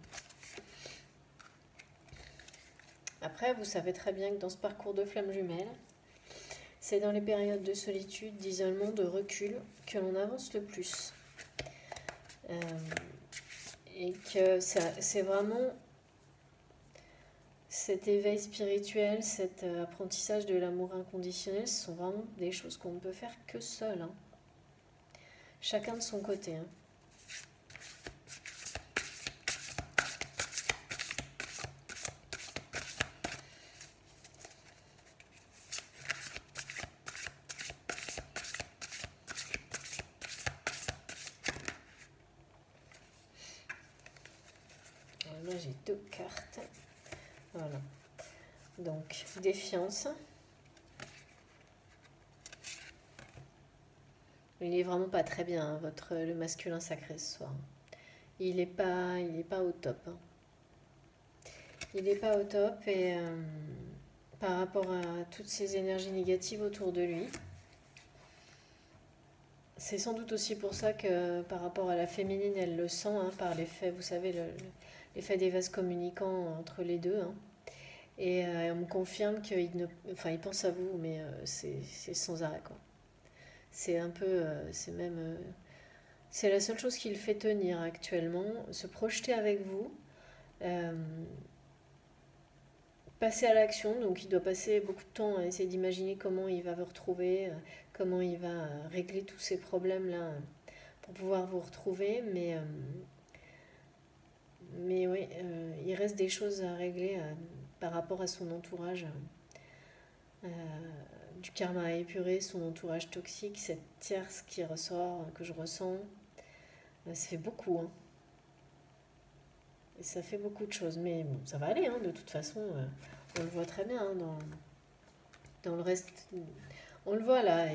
Après, vous savez très bien que dans ce parcours de flamme jumelle, c'est dans les périodes de solitude, d'isolement, de recul que l'on avance le plus. Et que c'est vraiment cet éveil spirituel, cet apprentissage de l'amour inconditionnel, ce sont vraiment des choses qu'on ne peut faire que seul, hein. Chacun de son côté, hein. Là, j'ai 2 cartes. Voilà. Donc, défiance. Il est vraiment pas très bien, hein, le masculin sacré ce soir. Il est pas au top, hein. Il n'est pas au top et par rapport à toutes ces énergies négatives autour de lui. C'est sans doute aussi pour ça que par rapport à la féminine, elle le sent, hein, par l'effet, vous savez, l'effet des vases communicants entre les deux, hein. Et on me confirme qu'il il pense à vous, mais c'est sans arrêt, quoi. C'est un peu, c'est même, c'est la seule chose qui le fait tenir actuellement, se projeter avec vous, euh, passer à l'action. Donc il doit passer beaucoup de temps à essayer d'imaginer comment il va vous retrouver, comment il va régler tous ces problèmes-là pour pouvoir vous retrouver. Mais oui, il reste des choses à régler par rapport à son entourage. Euh, du karma à épurer, son entourage toxique, cette tierce qui ressort, que je ressens. Ça fait beaucoup, hein. Et ça fait beaucoup de choses. Mais bon, ça va aller, hein, de toute façon. On le voit très bien, hein, dans le reste. On le voit là.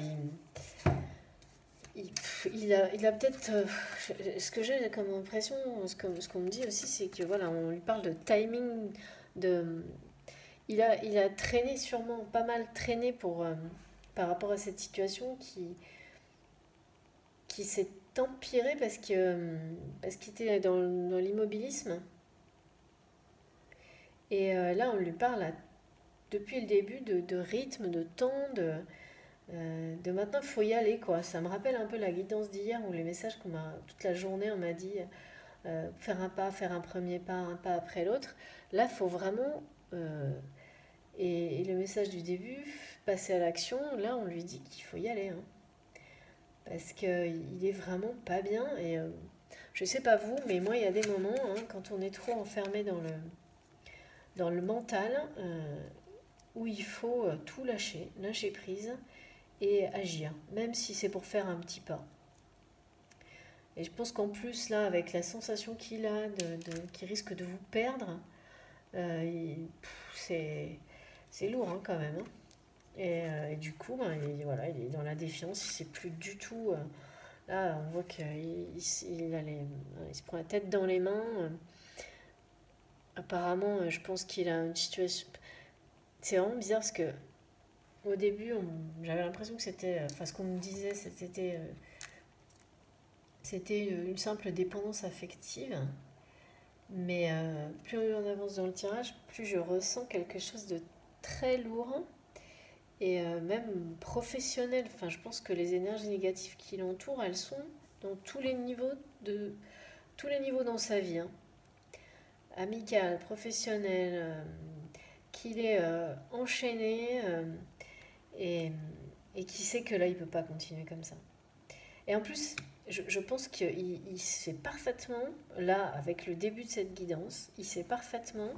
Il a peut-être. Ce que j'ai comme impression, ce qu'on me dit aussi, c'est que voilà, on lui parle de timing. Il a traîné, sûrement pas mal traîné par rapport à cette situation qui s'est empirée parce qu'il était dans l'immobilisme. Et là, on lui parle depuis le début de rythme, de temps, de maintenant, il faut y aller, quoi. Ça me rappelle un peu la guidance d'hier où les messages toute la journée, on m'a dit faire un pas, faire un premier pas, un pas après l'autre. Là, il faut vraiment, et le message du début, passer à l'action. Là, on lui dit qu'il faut y aller, hein. Parce qu'il est vraiment pas bien. Et je sais pas vous, mais moi, il y a des moments, hein, quand on est trop enfermé dans le mental, où il faut tout lâcher prise et agir, même si c'est pour faire un petit pas. Et je pense qu'en plus, là, avec la sensation qu'il a, qu'il risque de vous perdre, c'est lourd, hein, quand même, hein. Et du coup, ben, voilà, il est dans la défiance, il ne sait plus du tout. Là, on voit qu'il se prend la tête dans les mains. Apparemment, je pense qu'il a une situation. C'est vraiment bizarre parce que au début, j'avais l'impression que c'était. Enfin, ce qu'on me disait, c'était une simple dépendance affective. Mais plus on avance dans le tirage, plus je ressens quelque chose de très lourd et même professionnel. Enfin, je pense que les énergies négatives qui l'entourent, elles sont dans tous les niveaux dans sa vie, hein. Amical, professionnel, qu'il est enchaîné et, et qui sait que là, il ne peut pas continuer comme ça. Et en plus, je pense qu'il sait parfaitement, là, avec le début de cette guidance, il sait parfaitement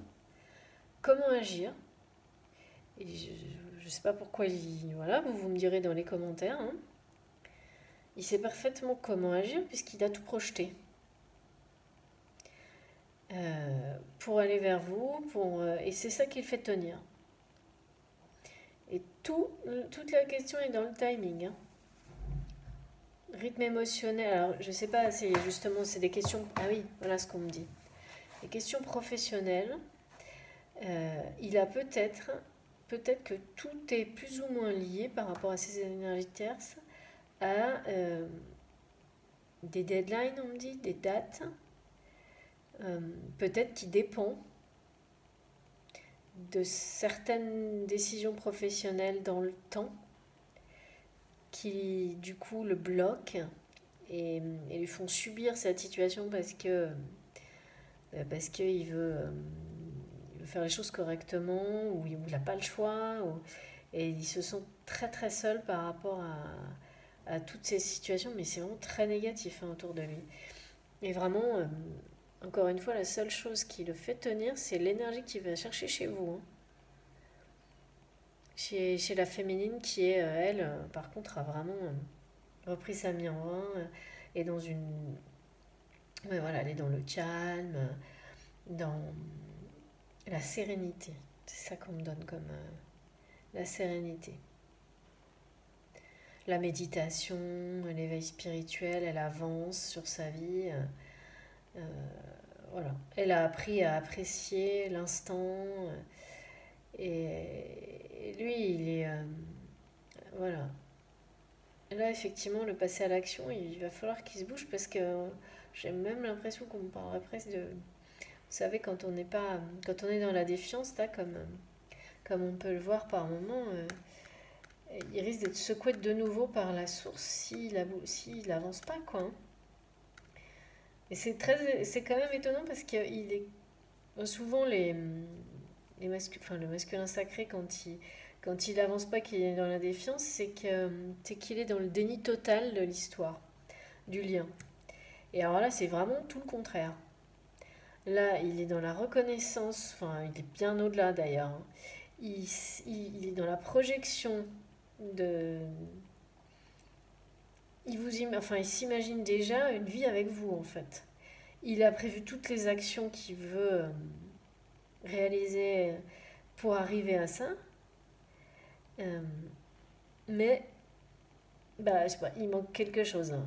comment agir. Et je ne sais pas pourquoi voilà, vous me direz dans les commentaires, hein. Il sait parfaitement comment agir puisqu'il a tout projeté. pour aller vers vous, et c'est ça qui le fait tenir. Et toute la question est dans le timing, hein. Rythme émotionnel, alors je sais pas, c'est justement, c'est des questions, ah oui, voilà ce qu'on me dit. Les questions professionnelles, il a peut-être que tout est plus ou moins lié par rapport à ces énergies tierces à des deadlines, on me dit, des dates, peut-être qui dépend de certaines décisions professionnelles dans le temps qui du coup le bloquent et lui font subir cette situation parce qu'il il veut faire les choses correctement ou il n'a pas le choix et il se sent très très seul par rapport à toutes ces situations, mais c'est vraiment très négatif, hein, autour de lui. Et vraiment, encore une fois, la seule chose qui le fait tenir, c'est l'énergie qu'il va chercher chez vous, hein. Chez la féminine qui est, elle, par contre, a vraiment repris sa vie en main et dans une... Ouais, voilà, elle est dans le calme, dans la sérénité. C'est ça qu'on me donne comme la sérénité. La méditation, l'éveil spirituel, elle avance sur sa vie. Euh, voilà. Elle a appris à apprécier l'instant. Et lui, il est... voilà. Là, effectivement, le passer à l'action, il va falloir qu'il se bouge parce que j'ai même l'impression qu'on me parlerait presque de... Vous savez, quand on n'est pas... Quand on est dans la défiance, là, comme on peut le voir par moment, il risque d'être secoué de nouveau par la source s'il avance pas, quoi, hein. Et c'est quand même étonnant parce qu'il est souvent le masculin sacré quand il avance pas, qu'il est dans la défiance, c'est qu'il est dans le déni total de l'histoire, du lien. Et alors là, c'est vraiment tout le contraire. Là, il est dans la reconnaissance, enfin, il est bien au-delà d'ailleurs, hein. Il est dans la projection de, il s'imagine déjà une vie avec vous en fait. Il a prévu toutes les actions qu'il veut réaliser pour arriver à ça. Euh, mais bah, je sais pas, il manque quelque chose, hein.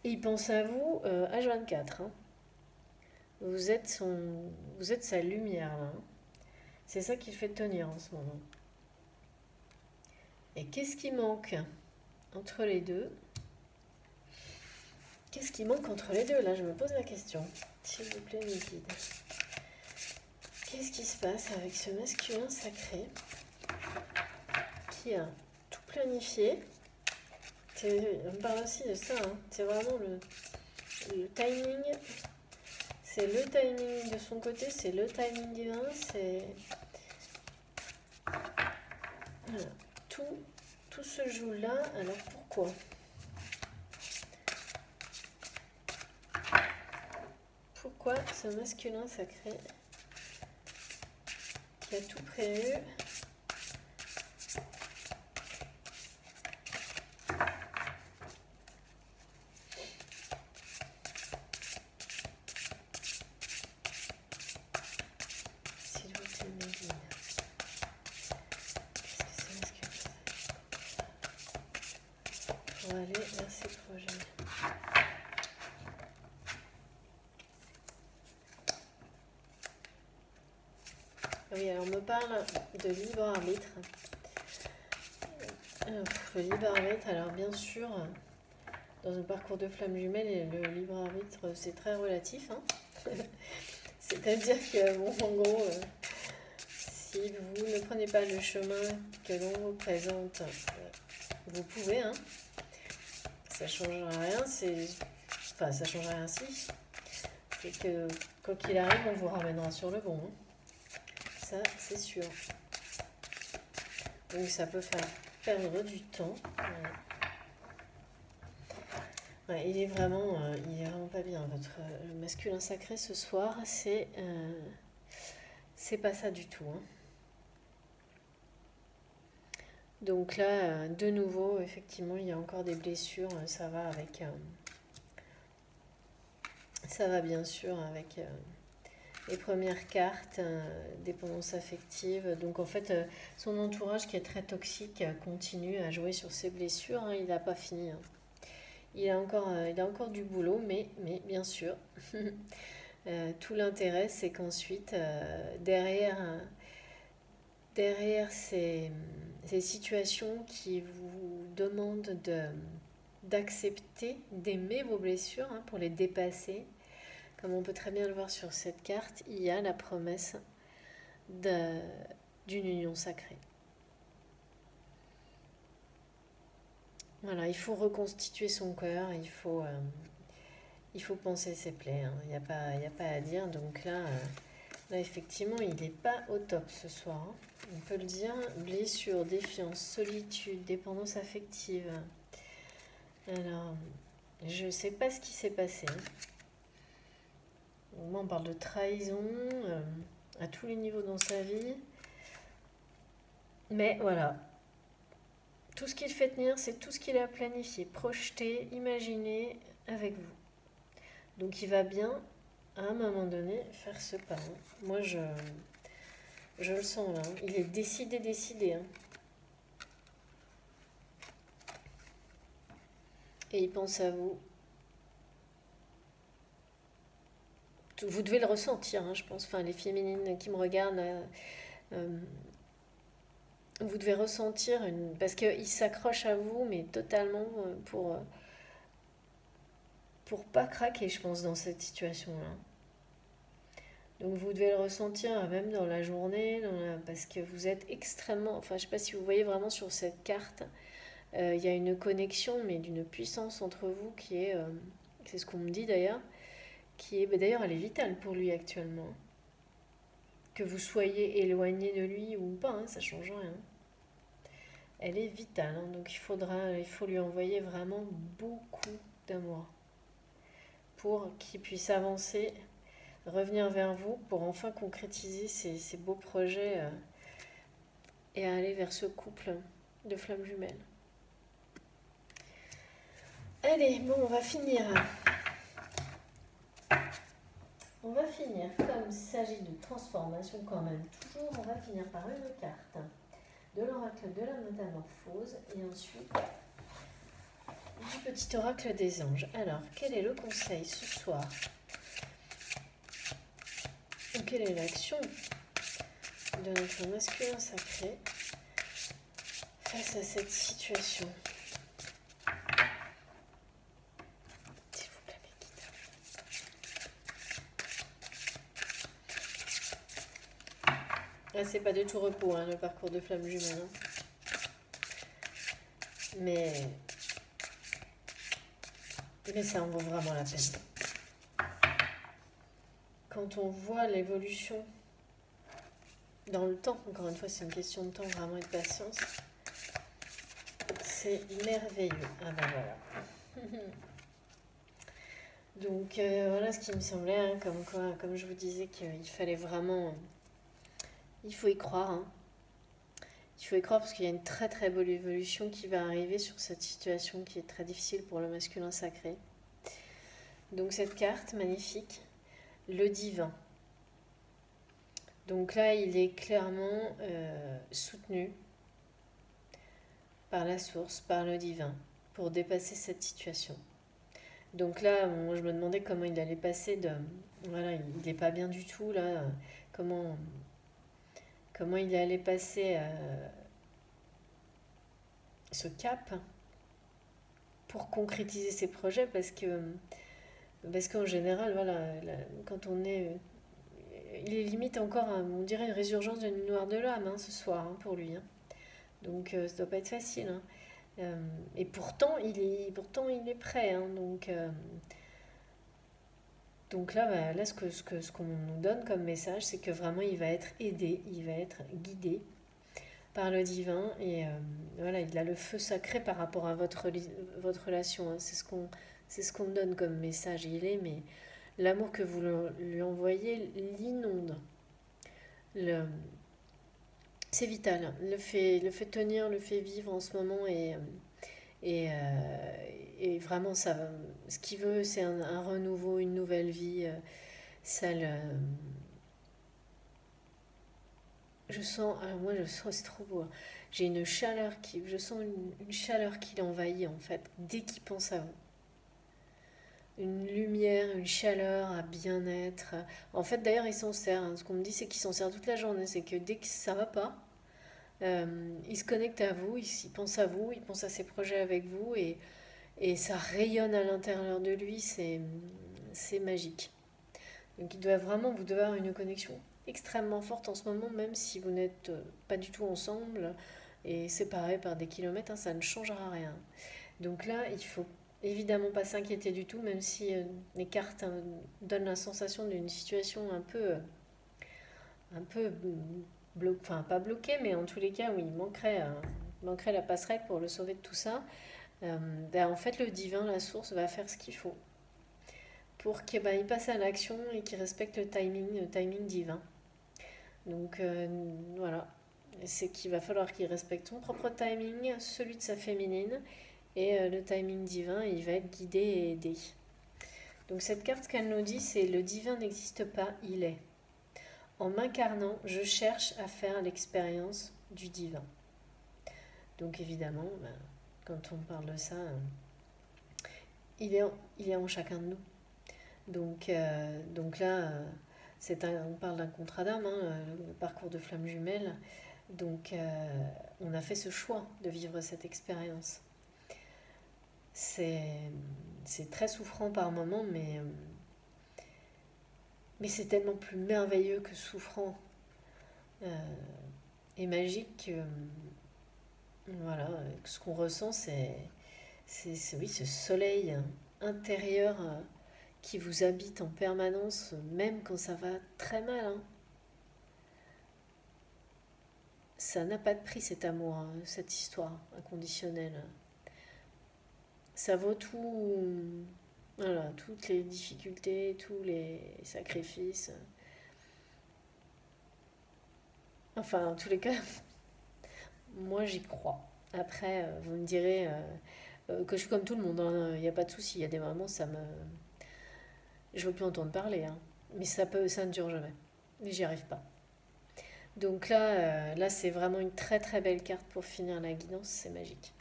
Et il pense à vous H24, hein. Vous êtes sa lumière là, hein. C'est ça qui le fait tenir en ce moment. Et qu'est-ce qui manque entre les deux? Qu'est-ce qui manque entre les deux? Là, je me pose la question. S'il vous plaît, mes guides. Qu'est-ce qui se passe avec ce masculin sacré qui a tout planifié? On parle aussi de ça, hein. C'est vraiment le timing. C'est le timing de son côté, c'est le timing divin, c'est... Voilà. Tout se joue là, alors pourquoi? Pourquoi ce masculin sacré qui a tout prévu s'il vous plaît, mes guides? Qu'est-ce que c'est masculin pour aller vers ses projets? Oui, alors on me parle de libre arbitre. Le libre arbitre, alors bien sûr, dans un parcours de flamme jumelle, le libre arbitre, c'est très relatif, hein. C'est-à-dire que, bon, en gros, si vous ne prenez pas le chemin que l'on vous présente, vous pouvez, hein. Ça ne changera rien, enfin, ça ne changera rien si. C'est que, quoi qu'il arrive, on vous ramènera sur le bon, hein. Ça, c'est sûr. Donc, ça peut faire perdre du temps. Voilà. Ouais, il est vraiment pas bien. Votre masculin sacré ce soir, c'est pas ça du tout, hein. Donc là, de nouveau, effectivement, il y a encore des blessures. Ça va avec Ça va bien sûr avec les premières cartes, dépendance affective. Donc en fait, son entourage qui est très toxique continue à jouer sur ses blessures, hein. Il n'a pas fini, hein. Il a encore du boulot, mais bien sûr, tout l'intérêt, c'est qu'ensuite, derrière ces situations qui vous demandent d'accepter, d'aimer vos blessures, hein, pour les dépasser, comme on peut très bien le voir sur cette carte, il y a la promesse d'une union sacrée. Voilà, il faut reconstituer son cœur, il faut penser ses plaies, hein. Il y a pas à dire. Donc là effectivement, il n'est pas au top ce soir, hein. On peut le dire, blessure, défiance, solitude, dépendance affective. Alors, je ne sais pas ce qui s'est passé, hein. Moi, on parle de trahison à tous les niveaux dans sa vie. Mais voilà, tout ce qu'il fait tenir, c'est tout ce qu'il a planifié, projeté, imaginé avec vous. Donc il va bien, à un moment donné, faire ce pas, hein. Moi, je le sens là, hein. Il est décidé, hein. Et il pense à vous. Vous devez le ressentir, hein, je pense. Enfin, les féminines qui me regardent, vous devez ressentir parce qu'il s'accroche à vous, mais totalement pour pas craquer, je pense, dans cette situation-là. Donc vous devez le ressentir même dans la journée, parce que vous êtes extrêmement... Enfin, je sais pas si vous voyez vraiment sur cette carte, il y a une connexion, mais d'une puissance entre vous qui est... c'est ce qu'on me dit d'ailleurs, qui est... D'ailleurs, elle est vitale pour lui actuellement. Que vous soyez éloigné de lui ou pas, hein, ça change rien. Elle est vitale, hein, donc il faut lui envoyer vraiment beaucoup d'amour pour qu'il puisse avancer, revenir vers vous pour enfin concrétiser ces beaux projets et aller vers ce couple de flammes jumelles. Allez, bon, on va finir. On va finir, comme il s'agit de transformation quand même, toujours, on va finir par une carte de l'oracle de la métamorphose et ensuite du petit oracle des anges. Alors, quel est le conseil ce soir? Quelle est l'action de notre masculin sacré face à cette situation? S'il vous plaît, mes guides. Là, c'est pas du tout repos, hein, le parcours de flamme jumelle, hein. Mais ça en vaut vraiment la peine. Quand on voit l'évolution dans le temps, encore une fois, c'est une question de temps vraiment et de patience, c'est merveilleux. Ah ben voilà. Donc voilà ce qui me semblait, hein, comme je vous disais qu'il fallait vraiment... Il faut y croire, hein. Il faut y croire parce qu'il y a une très très belle évolution qui va arriver sur cette situation qui est très difficile pour le masculin sacré. Donc cette carte magnifique, le divin. Donc là, il est clairement soutenu par la source, par le divin, pour dépasser cette situation. Donc là, moi, je me demandais comment il allait passer de... Voilà, il n'est pas bien du tout, là. Comment il allait passer ce cap pour concrétiser ses projets, parce qu'en général, voilà, quand on est... Il est limite encore, on dirait, une résurgence d'une noire de l'âme, hein, ce soir, hein, pour lui, hein. Donc ça doit pas être facile, hein. Et pourtant il est prêt, hein. Donc là, ce qu'on nous donne comme message, c'est que vraiment il va être aidé, il va être guidé par le divin. Et voilà, il a le feu sacré par rapport à votre relation, hein. C'est ce qu'on donne comme message. Mais l'amour que vous lui envoyez l'inonde. C'est vital. Le fait tenir, le fait vivre en ce moment Et vraiment, ce qu'il veut, c'est un renouveau, une nouvelle vie. Ça le, je sens, alors moi je sens, c'est trop beau, hein. J'ai une chaleur je sens une chaleur qui l'envahit en fait, dès qu'il pense à vous. Une lumière, une chaleur, un bien-être. En fait, d'ailleurs, il s'en sert, hein. Ce qu'on me dit, c'est qu'il s'en sert toute la journée. C'est que dès que ça va pas, il se connecte à vous, il pense à vous, il pense à ses projets avec vous et ça rayonne à l'intérieur de lui. C'est magique. Donc, vous devez avoir une connexion extrêmement forte en ce moment, même si vous n'êtes pas du tout ensemble et séparés par des kilomètres, hein, ça ne changera rien. Donc là, il faut évidemment pas s'inquiéter du tout, même si les cartes donnent la sensation d'une situation un peu enfin pas bloquée, mais en tous les cas où manquerait la passerelle pour le sauver de tout ça. En fait, le divin, la source, va faire ce qu'il faut pour qu'il il passe à l'action et qu'il respecte le timing divin. Donc voilà, c'est qu'il va falloir qu'il respecte son propre timing, celui de sa féminine, et le timing divin, il va être guidé et aidé. Donc cette carte qu'elle nous dit, c'est le divin n'existe pas, il est. En m'incarnant, je cherche à faire l'expérience du divin. Donc évidemment, quand on parle de ça, il est en chacun de nous. Donc là, on parle d'un contrat d'âme, hein, le parcours de flamme jumelle. Donc on a fait ce choix de vivre cette expérience. C'est très souffrant par moments, mais c'est tellement plus merveilleux que souffrant et magique que voilà, ce qu'on ressent, oui, ce soleil intérieur qui vous habite en permanence, même quand ça va très mal, hein. Ça n'a pas de prix cet amour, hein, cette histoire inconditionnelle. Ça vaut tout, voilà, toutes les difficultés, tous les sacrifices. Enfin, en tous les cas, moi j'y crois. Après, vous me direz que je suis comme tout le monde, hein, il n'y a pas de souci. Il y a des moments, je veux plus entendre parler, hein. Mais ça ne dure jamais. Mais j'y arrive pas. Donc là c'est vraiment une très très belle carte pour finir la guidance, c'est magique.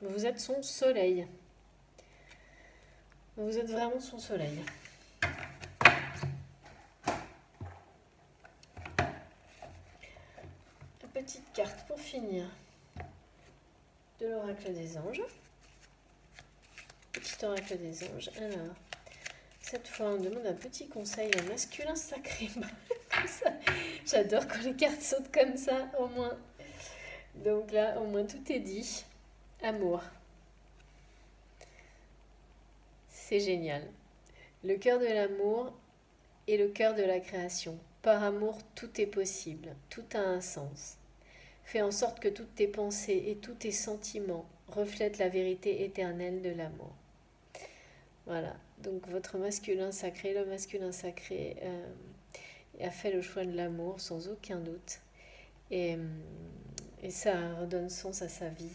Vous êtes son soleil. Vous êtes vraiment son soleil. Une petite carte pour finir de l'oracle des anges. Petit oracle des anges. Alors, cette fois, on demande un petit conseil masculin sacré. Comme ça. J'adore quand les cartes sautent comme ça, au moins. Donc là, au moins, tout est dit. Amour. C'est génial. Le cœur de l'amour est le cœur de la création. Par amour, tout est possible. Tout a un sens. Fais en sorte que toutes tes pensées et tous tes sentiments reflètent la vérité éternelle de l'amour. Voilà. Donc votre masculin sacré, le masculin sacré a fait le choix de l'amour sans aucun doute. Et ça redonne sens à sa vie.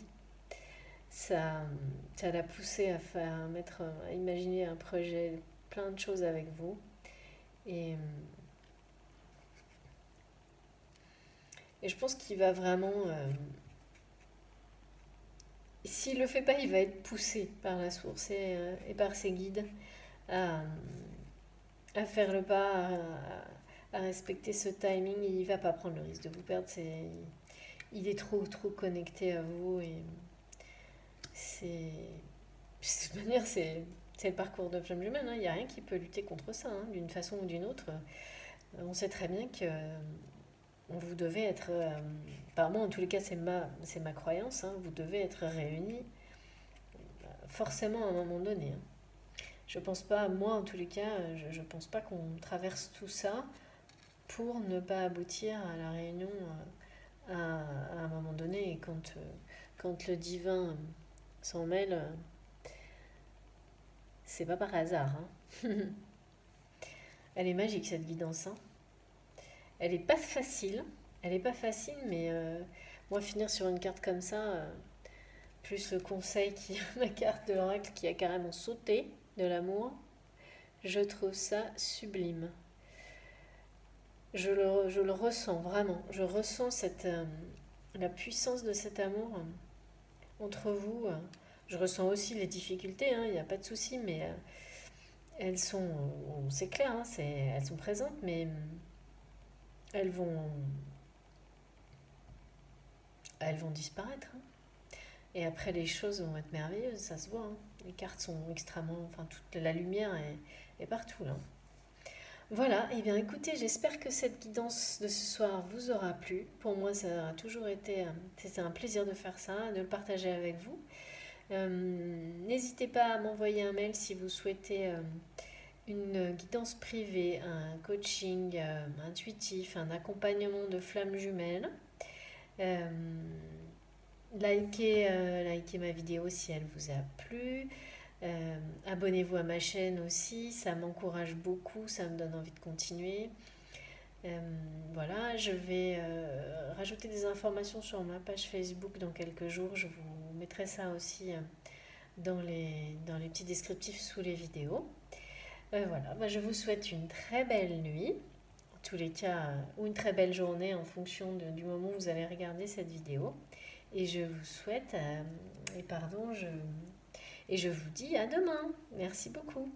Ça l'a poussé à imaginer un projet, plein de choses avec vous. Et je pense qu'il va vraiment... s'il ne le fait pas, il va être poussé par la source et par ses guides à, à faire le pas, à respecter ce timing. Il ne va pas prendre le risque de vous perdre. Il est trop, trop connecté à vous et c'est... De toute manière, c'est le parcours de flamme jumelle, hein. Il n'y a rien qui peut lutter contre ça, hein, d'une façon ou d'une autre. On sait très bien que vous devez être... par moi, en tous les cas, c'est ma croyance, hein, vous devez être réunis forcément à un moment donné, hein. Je pense pas, moi en tous les cas, je pense pas qu'on traverse tout ça pour ne pas aboutir à la réunion à un moment donné. Et quand le divin s'en mêle, c'est pas par hasard, hein. Elle est magique cette guidance, hein. Elle est pas facile, mais moi finir sur une carte comme ça, plus le conseil qui ma carte de l'oracle qui a carrément sauté de l'amour. Je trouve ça sublime. Je le ressens vraiment. Je ressens la puissance de cet amour entre vous. Je ressens aussi les difficultés, il n'y a pas de souci, mais elles sont, c'est clair, elles sont présentes, mais elles vont, elles vont disparaître. Et après, les choses vont être merveilleuses, ça se voit. Les cartes sont extrêmement, enfin, toute la lumière est partout là. Voilà, et bien écoutez, j'espère que cette guidance de ce soir vous aura plu. Pour moi, ça a toujours été, c'était un plaisir de faire ça, de le partager avec vous. N'hésitez pas à m'envoyer un mail si vous souhaitez une guidance privée, un coaching intuitif, un accompagnement de flammes jumelles. Euh, likez ma vidéo si elle vous a plu. Abonnez-vous à ma chaîne aussi, ça m'encourage beaucoup, ça me donne envie de continuer. Voilà, je vais rajouter des informations sur ma page Facebook dans quelques jours. Je vous mettrai ça aussi dans les petits descriptifs sous les vidéos. Voilà, je vous souhaite une très belle nuit, en tous les cas, ou une très belle journée en fonction du moment où vous allez regarder cette vidéo. Et je vous souhaite, et je vous dis à demain. Merci beaucoup.